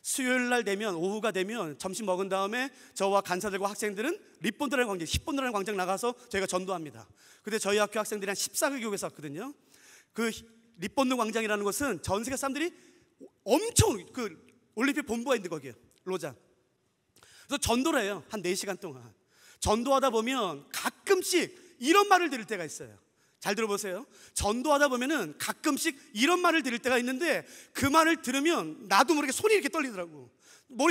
수요일 날 되면, 오후가 되면 점심 먹은 다음에 저와 간사들과 학생들은 리본드라는 광장, 10본드라는 광장 나가서 저희가 전도합니다. 근데 저희 학교 학생들이 한 14개 교회에서 왔거든요. 그 리본드 광장이라는 것은 전 세계 사람들이 엄청, 그 올림픽 본부가 있는 거기에요, 로잔. 그래서 전도를 해요. 한 4시간 동안 전도하다 보면 가끔씩 이런 말을 들을 때가 있어요. 잘 들어보세요. 전도하다 보면은 가끔씩 이런 말을 들을 때가 있는데, 그 말을 들으면 나도 모르게 손이 이렇게 떨리더라고.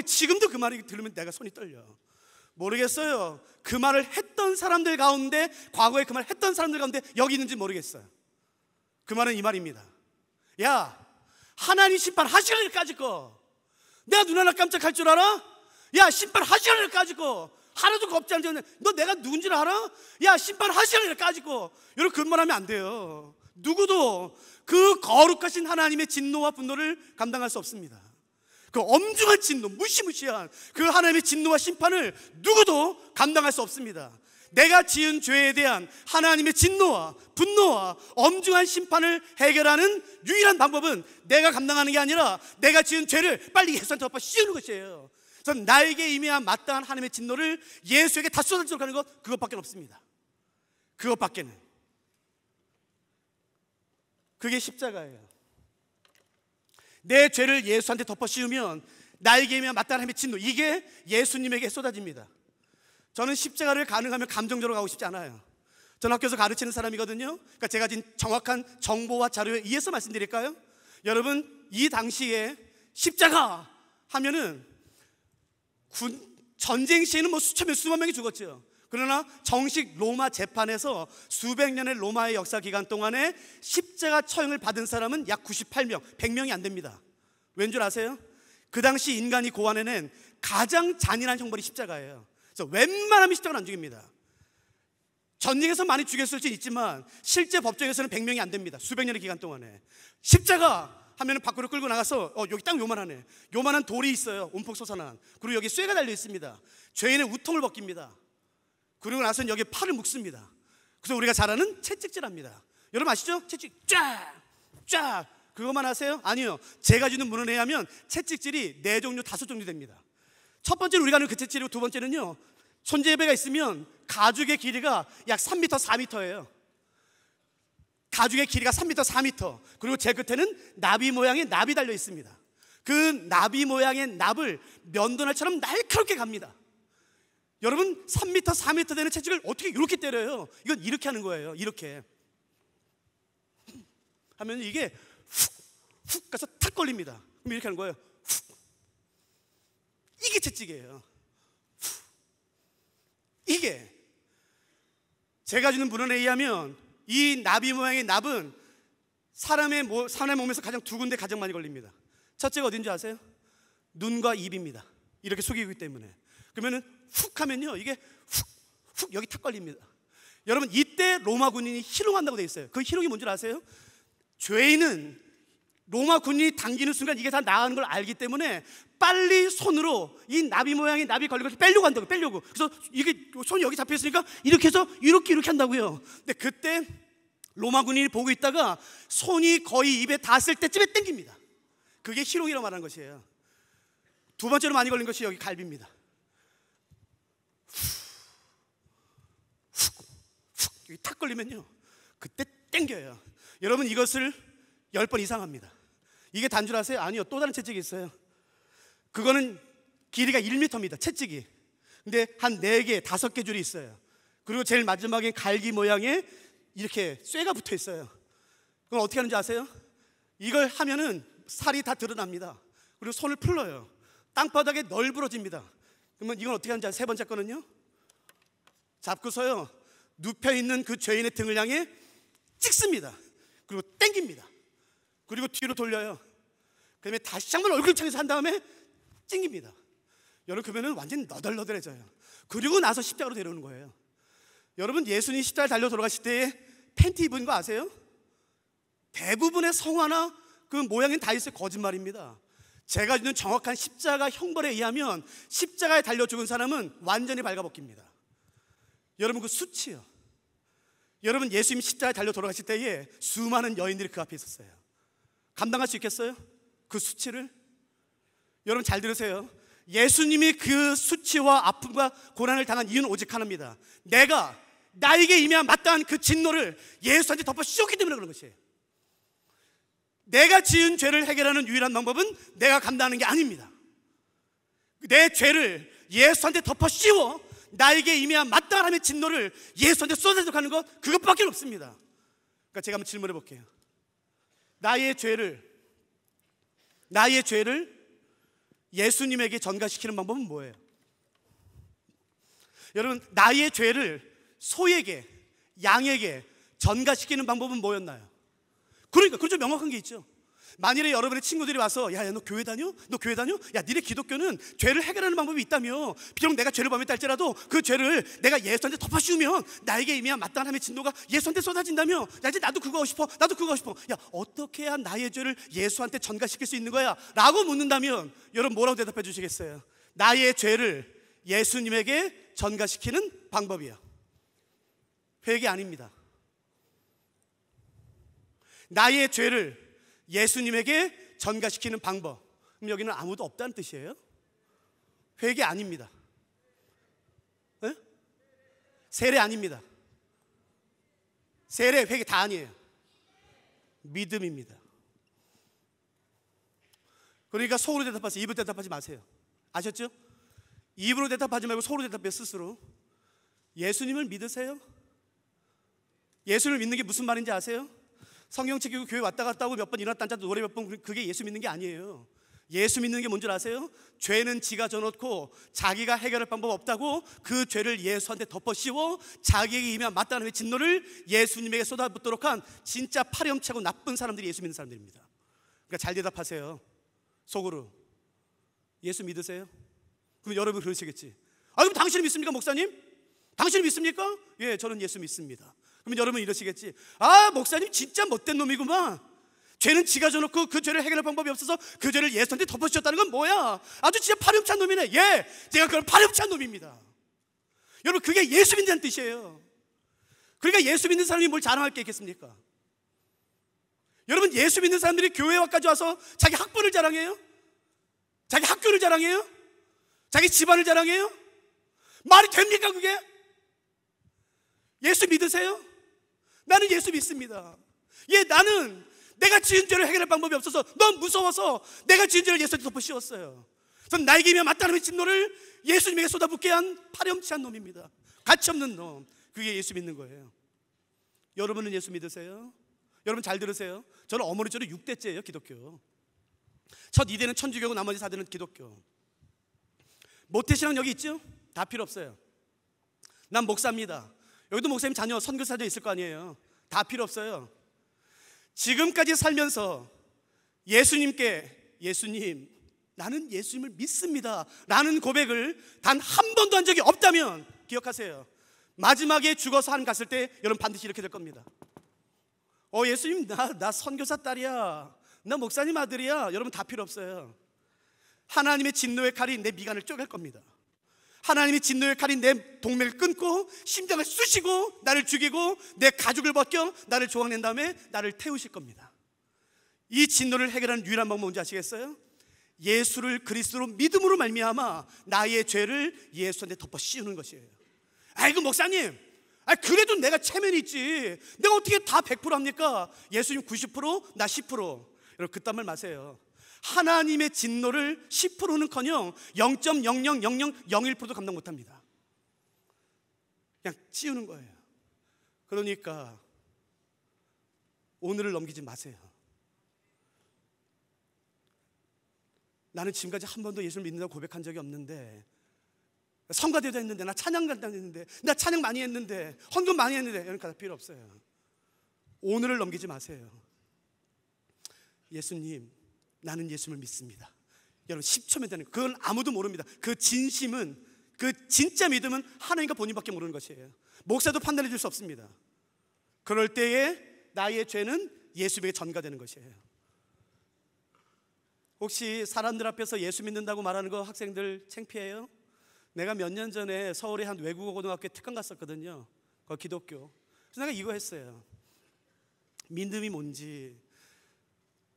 지금도 그 말을 들으면 내가 손이 떨려. 모르겠어요. 그 말을 했던 사람들 가운데, 과거에 그 말을 했던 사람들 가운데 여기 있는지 모르겠어요. 그 말은 이 말입니다. 야, 하나님 심판 하시갈까지 거 내가 눈 하나 깜짝할 줄 알아? 야, 심판 하시갈까지 거 하나도 겁지 않는데 너 내가 누군지 알아? 야, 심판 하시갈까지 거. 여러분, 그런 말 하면 안 돼요. 누구도 그 거룩하신 하나님의 진노와 분노를 감당할 수 없습니다. 그 엄중한 진노, 무시무시한 그 하나님의 진노와 심판을 누구도 감당할 수 없습니다. 내가 지은 죄에 대한 하나님의 진노와 분노와 엄중한 심판을 해결하는 유일한 방법은 내가 감당하는 게 아니라 내가 지은 죄를 빨리 예수한테 덮어 씌우는 것이에요. 그래서 나에게 임해야 마땅한 하나님의 진노를 예수에게 다 쏟아지도록 하는 것, 그것밖에 없습니다. 그것밖에는. 그게 십자가예요. 내 죄를 예수한테 덮어 씌우면 나에게 임해야 마땅한 하나님의 진노, 이게 예수님에게 쏟아집니다. 저는 십자가를 가능하면 감정적으로 가고 싶지 않아요. 저는 학교에서 가르치는 사람이거든요. 그러니까 제가 진 정확한 정보와 자료에 의해서 말씀드릴까요? 여러분, 이 당시에 십자가 하면은 전쟁 시에는 뭐 수천 명, 수만 명이 죽었죠. 그러나 정식 로마 재판에서 수백 년의 로마의 역사 기간 동안에 십자가 처형을 받은 사람은 약 98명, 100명이 안 됩니다. 왠 줄 아세요? 그 당시 인간이 고안해낸 가장 잔인한 형벌이 십자가예요. 그래서 웬만하면 십자가는 안 죽입니다. 전쟁에서 많이 죽였을 수 있지만 실제 법정에서는 100명이 안 됩니다. 수백 년의 기간 동안에. 십자가 하면은 밖으로 끌고 나가서 여기 딱 요만하네. 요만한 돌이 있어요. 움푹 솟아난. 그리고 여기 쇠가 달려 있습니다. 죄인의 우통을 벗깁니다. 그리고 나서는 여기 팔을 묶습니다. 그래서 우리가 잘 아는 채찍질합니다. 여러분 아시죠? 채찍 쫙 그것만 하세요? 아니요. 제가 주는 문헌에 의하면 채찍질이 4종류, 5종류 됩니다. 첫 번째는 우리가 아는 그 채찍이고, 두 번째는요, 손재배가 있으면 가죽의 길이가 약 3m, 4m예요. 가죽의 길이가 3m, 4m. 그리고 제 끝에는 나비 모양의 납이 달려 있습니다. 그 나비 모양의 납을 면도날처럼 날카롭게 갑니다. 여러분, 3m, 4m 되는 채찍을 어떻게 이렇게 때려요? 이건 이렇게 하는 거예요. 이렇게 하면 이게 훅 가서 탁 걸립니다. 그럼 이렇게 하는 거예요. 훅. 이게 채찍이에요. 훅. 이게 제가 주는 문헌에 의하면 이 나비 모양의 납은 사람의 몸에서 가장 두 군데 가장 많이 걸립니다. 첫째가 어딘지 아세요? 눈과 입입니다. 이렇게 속이기 때문에. 그러면은 훅 하면요, 이게 훅 여기 탁 걸립니다. 여러분, 이때 로마 군인이 희롱한다고 되어 있어요. 그 희롱이 뭔지 아세요? 죄인은 로마 군인이 당기는 순간 이게 다 나가는 걸 알기 때문에 빨리 손으로 이 나비 모양의 납이 걸린 것을 빼려고 한다고, 빼려고. 그래서 이게 손이 여기 잡혀 있으니까 이렇게 해서 이렇게 한다고요. 근데 그때 로마 군인이 보고 있다가 손이 거의 입에 닿았을 때쯤에 땡깁니다. 그게 희롱이라고 말하는 것이에요. 두 번째로 많이 걸린 것이 여기 갈비입니다. 훅 여기 탁 걸리면요, 그때 땡겨요. 여러분, 이것을 10번 이상 합니다. 이게 단 줄 아세요? 아니요, 또 다른 채찍이 있어요. 그거는 길이가 1m입니다. 채찍이. 근데 한 4개, 5개 줄이 있어요. 그리고 제일 마지막에 갈기 모양의 이렇게 쇠가 붙어 있어요. 그럼 어떻게 하는지 아세요? 이걸 하면은 살이 다 드러납니다. 그리고 손을 풀러요. 땅바닥에 널브러집니다. 그러면 이건 어떻게 하는지 아세요? 세 번째 거는요, 잡고서요, 눕혀있는 그 죄인의 등을 향해 찍습니다. 그리고 땡깁니다. 그리고 뒤로 돌려요. 그다음에 다시 한번 얼굴 향해서 한 다음에 찡깁니다. 여러분, 그러면 완전히 너덜너덜해져요. 그리고 나서 십자가로 데려오는 거예요. 여러분, 예수님 십자가에 달려 돌아가실 때 팬티 입은 거 아세요? 대부분의 성화나 그 모양은 다 있어요. 거짓말입니다. 제가 주는 정확한 십자가 형벌에 의하면 십자가에 달려 죽은 사람은 완전히 발가벗깁니다. 여러분, 그 수치요. 여러분, 예수님 십자가에 달려 돌아가실 때에 수많은 여인들이 그 앞에 있었어요. 감당할 수 있겠어요? 그 수치를? 여러분 잘 들으세요. 예수님이 그 수치와 아픔과 고난을 당한 이유는 오직 하나입니다. 내가 나에게 임해야 마땅한 그 진노를 예수한테 덮어 씌웠기 때문에 그런 것이에요. 내가 지은 죄를 해결하는 유일한 방법은 내가 감당하는 게 아닙니다. 내 죄를 예수한테 덮어 씌워 나에게 임해야 마땅한 하나님의 진노를 예수한테 쏟아내도록 하는 것, 그것밖에 없습니다. 그러니까 제가 한번 질문해 볼게요. 나의 죄를 예수님에게 전가시키는 방법은 뭐예요? 여러분, 나의 죄를 소에게, 양에게 전가시키는 방법은 뭐였나요? 그러니까 그렇죠, 명확한 게 있죠. 만일에 여러분의 친구들이 와서 야, 너 교회 다녀? 너 교회 다녀? 야, 니네 기독교는 죄를 해결하는 방법이 있다며. 비록 내가 죄를 범했다 할지라도 그 죄를 내가 예수한테 덮어씌우면 나에게 임해야 마땅한 하나님의 진노가 예수한테 쏟아진다며. 야, 이제 나도 그거 하고 싶어. 나도 그거 하고 싶어. 야, 어떻게 해야 나의 죄를 예수한테 전가시킬 수 있는 거야? 라고 묻는다면 여러분 뭐라고 대답해 주시겠어요? 나의 죄를 예수님에게 전가시키는 방법이야. 회개 아닙니다. 나의 죄를 예수님에게 전가시키는 방법. 그럼 여기는 아무도 없다는 뜻이에요? 회개 아닙니다. 네? 세례 아닙니다. 세례, 회개 다 아니에요. 믿음입니다. 그러니까 속으로 대답하세요. 입으로 대답하지 마세요. 아셨죠? 입으로 대답하지 말고 속으로 대답해. 스스로. 예수님을 믿으세요? 예수를 믿는 게 무슨 말인지 아세요? 성경 책이고 교회 왔다 갔다 하고 몇 번 일어났다 앉았다 노래 몇 번, 그게 예수 믿는 게 아니에요. 예수 믿는 게 뭔지 아세요? 죄는 지가 져놓고 자기가 해결할 방법 없다고 그 죄를 예수한테 덮어 씌워 자기에게 임한 마땅한 진노를 예수님에게 쏟아붓도록 한 진짜 파렴치하고 나쁜 사람들이 예수 믿는 사람들입니다. 그러니까 잘 대답하세요. 속으로. 예수 믿으세요? 그럼 여러분 그러시겠지. 아, 그럼 당신은 믿습니까, 목사님? 당신은 믿습니까? 예, 저는 예수 믿습니다. 그러면 여러분 이러시겠지. 아, 목사님 진짜 못된 놈이구만. 죄는 지가 져놓고 그 죄를 해결할 방법이 없어서 그 죄를 예수한테 덮어주셨다는 건 뭐야? 아주 진짜 파렴치한 놈이네. 예, 제가 그런 파렴치한 놈입니다. 여러분, 그게 예수 믿는다는 뜻이에요. 그러니까 예수 믿는 사람이 뭘 자랑할 게 있겠습니까? 여러분, 예수 믿는 사람들이 교회와까지 와서 자기 학벌을 자랑해요? 자기 학교를 자랑해요? 자기 집안을 자랑해요? 말이 됩니까 그게? 예수 믿으세요? 나는 예수 믿습니다. 예, 나는 내가 지은 죄를 해결할 방법이 없어서 너무 무서워서 내가 지은 죄를 예수한테 덮어 씌웠어요. 저는 나에게 임한 마땅한 진노를 예수님에게 쏟아붓게 한 파렴치한 놈입니다. 가치없는 놈. 그게 예수 믿는 거예요. 여러분은 예수 믿으세요? 여러분 잘 들으세요. 저는 어머니처럼 6대째예요, 기독교. 첫 2대는 천주교고 나머지 4대는 기독교. 모태신앙 여기 있죠? 다 필요 없어요. 난 목사입니다. 여기도 목사님 자녀 선교사도 있을 거 아니에요. 다 필요 없어요. 지금까지 살면서 예수님께 예수님, 나는 예수님을 믿습니다 라는 고백을 단 한 번도 한 적이 없다면 기억하세요. 마지막에 죽어서 하나님 갔을 때 여러분 반드시 이렇게 될 겁니다. 예수님, 나 선교사 딸이야. 나 목사님 아들이야. 여러분 다 필요 없어요. 하나님의 진노의 칼이 내 미간을 쪼갤 겁니다. 하나님의 진노의 칼이 내 동맥을 끊고 심장을 쑤시고 나를 죽이고 내 가죽을 벗겨 나를 조각낸 다음에 나를 태우실 겁니다. 이 진노를 해결하는 유일한 방법은 뭔지 아시겠어요? 예수를 그리스도로 믿음으로 말미암아 나의 죄를 예수한테 덮어 씌우는 것이에요. 아이고 목사님, 그래도 내가 체면이 있지. 내가 어떻게 다 100% 합니까? 예수님 90%, 나 10%. 여러분 그딴 말 마세요. 하나님의 진노를 10%는커녕 0.000001%도 감당 못합니다. 그냥 찌우는 거예요. 그러니까 오늘을 넘기지 마세요. 나는 지금까지 한 번도 예수를 믿는다고 고백한 적이 없는데, 성가대도 했는데, 나 찬양 간다 했는데, 나 찬양 많이 했는데, 헌금 많이 했는데, 그러니까 필요 없어요. 오늘을 넘기지 마세요. 예수님, 나는 예수님을 믿습니다. 여러분 10초면 되는 거예요. 그건 아무도 모릅니다. 그 진심은, 그 진짜 믿음은 하나님과 본인밖에 모르는 것이에요. 목사도 판단해 줄 수 없습니다. 그럴 때에 나의 죄는 예수님에게 전가되는 것이에요. 혹시 사람들 앞에서 예수 믿는다고 말하는 거 학생들 창피해요? 내가 몇 년 전에 서울의 한 외국어 고등학교에 특강 갔었거든요. 거기 기독교. 그래서 내가 이거 했어요. 믿음이 뭔지.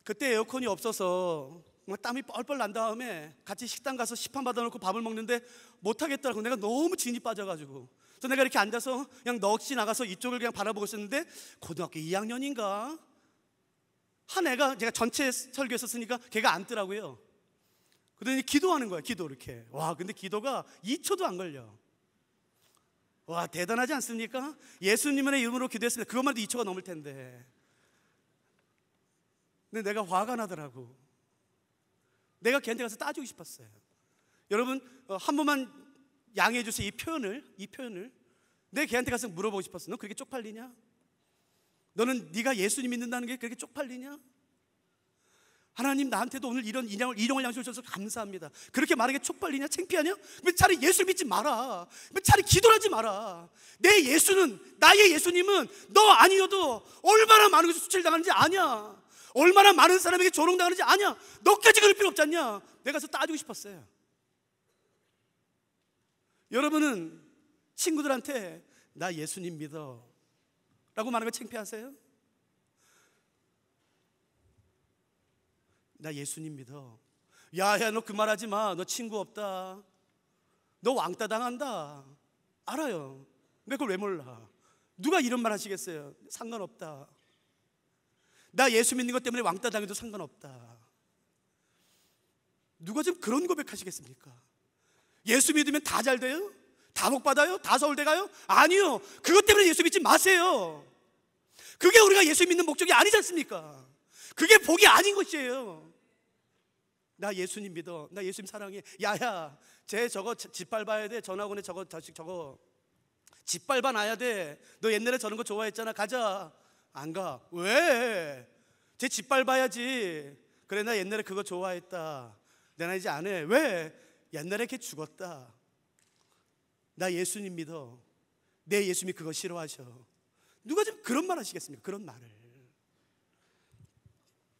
그때 에어컨이 없어서 땀이 뻘뻘 난 다음에 같이 식당 가서 시판 받아놓고 밥을 먹는데 못하겠더라고. 내가 너무 진이 빠져가지고. 그래서 내가 이렇게 앉아서 그냥 넋이 나가서 이쪽을 그냥 바라보고 있었는데 고등학교 2학년인가 한 애가, 제가 전체 설교했었으니까 걔가 앉더라고요. 그러더니 기도하는 거야. 기도 이렇게. 와, 근데 기도가 2초도 안 걸려. 와, 대단하지 않습니까? 예수님의 이름으로 기도했습니다. 그것만 해도 2초가 넘을 텐데. 근데 내가 화가 나더라고. 내가 걔한테 가서 따지고 싶었어요. 여러분, 한 번만 양해해 주세요. 이 표현을 내가 걔한테 가서 물어보고 싶었어. 너 그렇게 쪽팔리냐? 너는 네가 예수님 믿는다는 게 그렇게 쪽팔리냐? 하나님 나한테도 오늘 이런 일용할 양식을 주셔서 감사합니다. 그렇게 말하기에 쪽팔리냐? 창피하냐? 그럼 차라리 예수 믿지 마라. 그럼 차라리 기도를 하지 마라. 내 예수는, 나의 예수님은 너 아니어도 얼마나 많은 것이 수치당하는지 아냐? 얼마나 많은 사람에게 조롱당하는지 아냐? 너까지 그럴 필요 없지 않냐? 내가 가서 따지고 싶었어요. 여러분은 친구들한테 나 예수님 믿어 라고 말하는 거 창피하세요? 나 예수님 믿어. 야야, 너 그 말하지 마. 너 친구 없다. 너 왕따 당한다. 알아요. 근데 그걸 왜 몰라? 누가 이런 말 하시겠어요? 상관없다. 나 예수 믿는 것 때문에 왕따 당해도 상관없다. 누가 지금 그런 고백하시겠습니까? 예수 믿으면 다 잘 돼요? 다 복 받아요? 다 서울대 가요? 아니요. 그것 때문에 예수 믿지 마세요. 그게 우리가 예수 믿는 목적이 아니지 않습니까? 그게 복이 아닌 것이에요. 나 예수님 믿어. 나 예수님 사랑해. 야야, 쟤 저거 짓밟아야 돼. 전학원에 저거 자식 저거 짓밟아 놔야 돼. 너 옛날에 저런 거 좋아했잖아. 가자. 안 가. 왜? 쟤 짓밟아야지. 그래, 나 옛날에 그거 좋아했다. 내가 이제 안 해. 왜? 옛날에 걔 죽었다. 나 예수님 믿어. 내 예수님이 그거 싫어하셔. 누가 지금 그런 말 하시겠습니까? 그런 말을.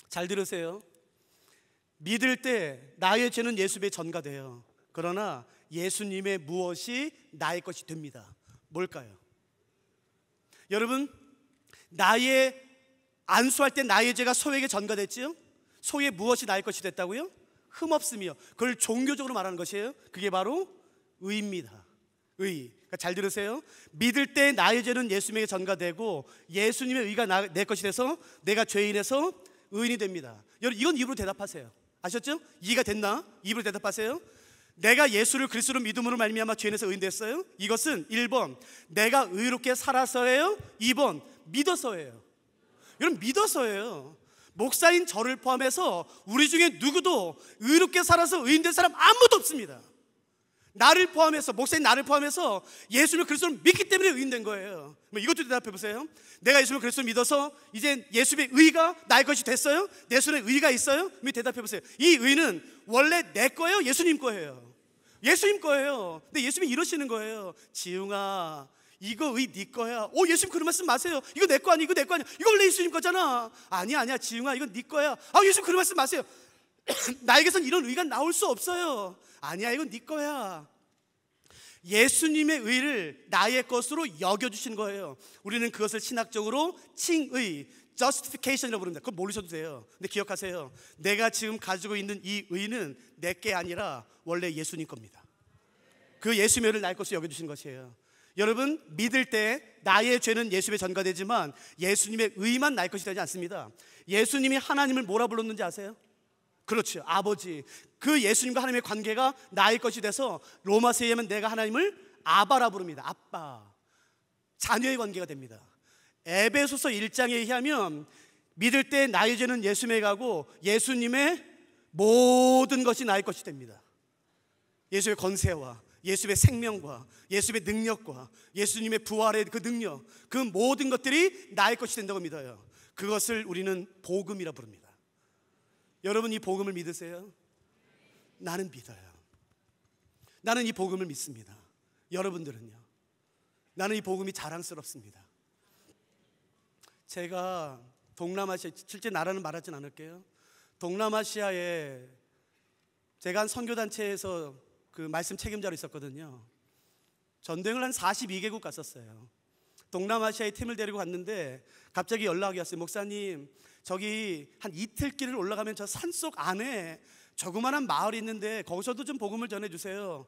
잘 들으세요. 믿을 때 나의 죄는 예수님의 전가돼요. 그러나 예수님의 무엇이 나의 것이 됩니다. 뭘까요? 여러분, 나의 안수할 때 나의 죄가 소에게 전가됐지요? 소의 무엇이 나의 것이 됐다고요? 흠없음이요. 그걸 종교적으로 말하는 것이에요. 그게 바로 의입니다. 의. 그러니까 잘 들으세요. 믿을 때 나의 죄는 예수님에게 전가되고 예수님의 의가 내 것이 돼서 내가 죄인에서 의인이 됩니다. 여러분, 이건 입으로 대답하세요. 아셨죠? 이해가 됐나? 입으로 대답하세요. 내가 예수를 그리스도로 믿음으로 말미암아 죄인에서 의인 됐어요. 이것은 1번 내가 의롭게 살아서예요. 2번 믿어서예요. 여러분, 믿어서예요. 목사인 저를 포함해서 우리 중에 누구도 의롭게 살아서 의인 된 사람 아무도 없습니다. 나를 포함해서, 목사인 나를 포함해서 예수를 그리스도를 믿기 때문에 의인 된 거예요. 이것도 대답해 보세요. 내가 예수를 그리스도를 믿어서 이제 예수의 의가 나의 것이 됐어요? 내 손에 의가 있어요? 대답해 보세요. 이 의는 원래 내 거예요? 예수님 거예요? 예수님 거예요. 근데 예수님이 이러시는 거예요. 지웅아, 이거 의 네 거야. 예수님 그런 말씀 마세요. 이거 내 거 아니야? 이거 내 거 아니야? 이거 원래 예수님 거잖아. 아니야 지웅아, 이건 네 거야. 예수님 그런 말씀 마세요. 나에게선 이런 의가 나올 수 없어요. 아니야, 이건 네 거야. 예수님의 의를 나의 것으로 여겨주신 거예요. 우리는 그것을 신학적으로 칭의, justification이라고 부릅니다. 그건 모르셔도 돼요. 근데 기억하세요. 내가 지금 가지고 있는 이 의는 내 게 아니라 원래 예수님 겁니다. 그 예수님의 의를 나의 것으로 여겨주신 것이에요. 여러분, 믿을 때 나의 죄는 예수님에 전가되지만 예수님의 의만 나의 것이 되지 않습니다. 예수님이 하나님을 뭐라 불렀는지 아세요? 그렇죠, 아버지. 그 예수님과 하나님의 관계가 나의 것이 돼서 로마서에 의하면 내가 하나님을 아바라 부릅니다. 아빠, 자녀의 관계가 됩니다. 에베소서 1장에 의하면 믿을 때 나의 죄는 예수님에 가고 예수님의 모든 것이 나의 것이 됩니다. 예수의 권세와 예수의 생명과 예수의 능력과 예수님의 부활의 그 능력, 그 모든 것들이 나의 것이 된다고 믿어요. 그것을 우리는 복음이라 부릅니다. 여러분, 이 복음을 믿으세요? 나는 믿어요. 나는 이 복음을 믿습니다. 여러분들은요? 나는 이 복음이 자랑스럽습니다. 제가 동남아시아, 실제 나라는 말하진 않을게요. 동남아시아에 제가 한 선교단체에서 그 말씀 책임자로 있었거든요. 전도행을 한 42개국 갔었어요. 동남아시아에 팀을 데리고 갔는데 갑자기 연락이 왔어요. 목사님, 저기 한 이틀 길을 올라가면 저 산속 안에 조그마한 마을이 있는데 거기서도 좀 복음을 전해주세요.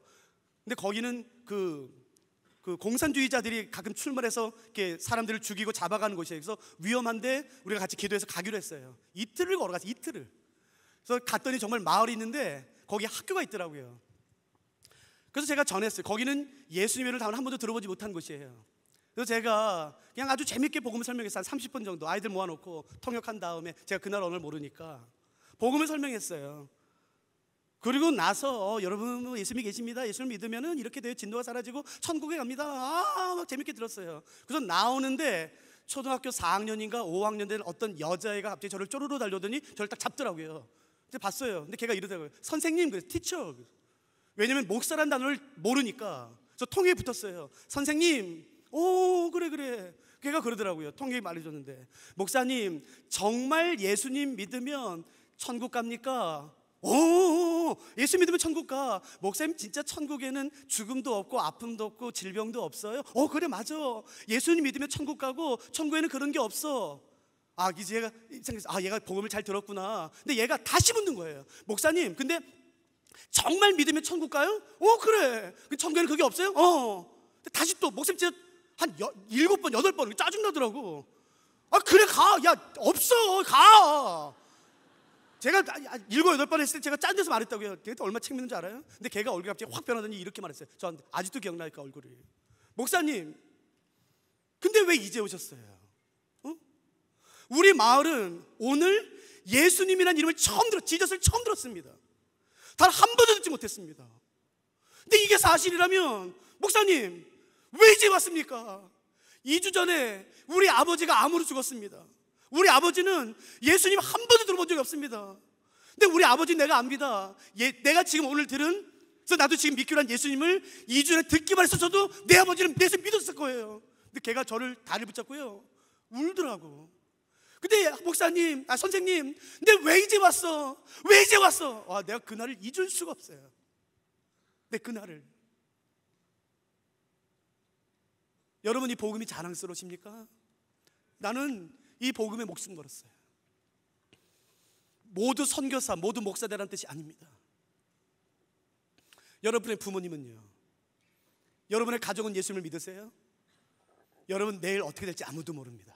근데 거기는 그 공산주의자들이 가끔 출몰해서 이렇게 사람들을 죽이고 잡아가는 곳이에요. 그래서 위험한데 우리가 같이 기도해서 가기로 했어요. 이틀을 걸어가서 이틀을. 그래서 갔더니 정말 마을이 있는데 거기 학교가 있더라고요. 그래서 제가 전했어요. 거기는 예수님을 한 번도 들어보지 못한 곳이에요. 그래서 제가 그냥 아주 재밌게 복음을 설명했어요. 한 30분 정도 아이들 모아놓고 통역한 다음에 제가 그날 언어를 모르니까 복음을 설명했어요. 그리고 나서 여러분 예수님이 계십니다. 예수를 믿으면 이렇게 돼요. 진노가 사라지고 천국에 갑니다. 막 재밌게 들었어요. 그래서 나오는데 초등학교 4학년인가 5학년 된 어떤 여자애가 갑자기 저를 쪼르르 달려오더니 저를 딱 잡더라고요. 근데 봤어요. 근데 걔가 이러더라고요. 선생님, 그래서 티처. 왜냐면 목사란 단어를 모르니까. 그래서 통역에 붙었어요. 선생님, 오 그래. 걔가 그러더라고요. 통역이 말해줬는데, 목사님 정말 예수님 믿으면 천국 갑니까? 오, 예수 믿으면 천국 가. 목사님 진짜 천국에는 죽음도 없고 아픔도 없고 질병도 없어요? 그래 맞아. 예수님 믿으면 천국 가고 천국에는 그런 게 없어. 이제 얘가 생각해서 얘가 복음을 잘 들었구나. 근데 얘가 다시 묻는 거예요. 목사님, 근데 정말 믿으면 천국 가요? 그래. 천국에는 그게 없어요? 근데 다시 또 목사님 진짜 한 7번 8번 짜증나더라고. 그래 가. 야 없어 가. 제가 7, 8번 했을 때 제가 짠 데서 말했다고요. 걔가 얼마 책 믿는 줄 알아요? 근데 걔가 얼굴이 갑자기 확 변하더니 이렇게 말했어요. 저한테 아직도 기억나니까 얼굴이. 목사님, 근데 왜 이제 오셨어요? 우리 마을은 오늘 예수님이라는 이름을 지저스를 처음 들었습니다. 단 한 번도 듣지 못했습니다. 근데 이게 사실이라면 목사님 왜 이제 왔습니까? 2주 전에 우리 아버지가 암으로 죽었습니다. 우리 아버지는 예수님 한 번도 들어본 적이 없습니다. 근데 우리 아버지 내가 압니다. 내가 지금 오늘 들은, 그래서 나도 지금 믿기로 한 예수님을 2주 전에 듣기만 했었어도 내 아버지는 예수님 믿었을 거예요. 근데 걔가 저를 다리를 붙잡고요 울더라고. 근데 목사님, 선생님, 근데 왜 이제 왔어? 왜 이제 왔어? 내가 그날을 잊을 수가 없어요. 내 그날을. 여러분, 이 복음이 자랑스러우십니까? 나는 이 복음에 목숨 걸었어요. 모두 선교사, 모두 목사 되라는 뜻이 아닙니다. 여러분의 부모님은요? 여러분의 가족은 예수님을 믿으세요? 여러분 내일 어떻게 될지 아무도 모릅니다.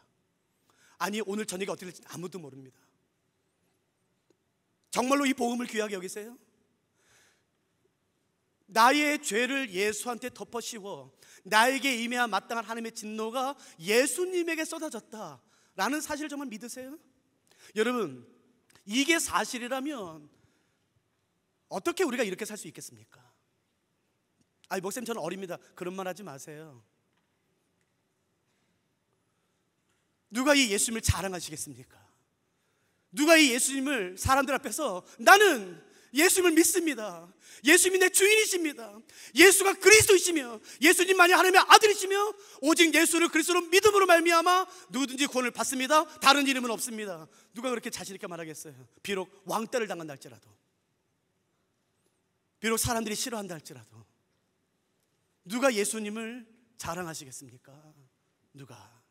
아니 오늘 저녁에 어떻게 될지 아무도 모릅니다. 정말로 이 복음을 귀하게 여기세요? 나의 죄를 예수한테 덮어씌워 나에게 임해야 마땅한 하나님의 진노가 예수님에게 쏟아졌다라는 사실을 정말 믿으세요? 여러분, 이게 사실이라면 어떻게 우리가 이렇게 살 수 있겠습니까? 목사님 저는 어립니다. 그런 말 하지 마세요. 누가 이 예수님을 자랑하시겠습니까? 누가 이 예수님을 사람들 앞에서 나는 예수님을 믿습니다, 예수님이 내 주인이십니다, 예수가 그리스도이시며 예수님만이 하나님의 아들이시며 오직 예수를 그리스도로 믿음으로 말미암아 누구든지 구원을 받습니다, 다른 이름은 없습니다. 누가 그렇게 자신 있게 말하겠어요? 비록 왕따를 당한다 할지라도, 비록 사람들이 싫어한다 할지라도 누가 예수님을 자랑하시겠습니까? 누가?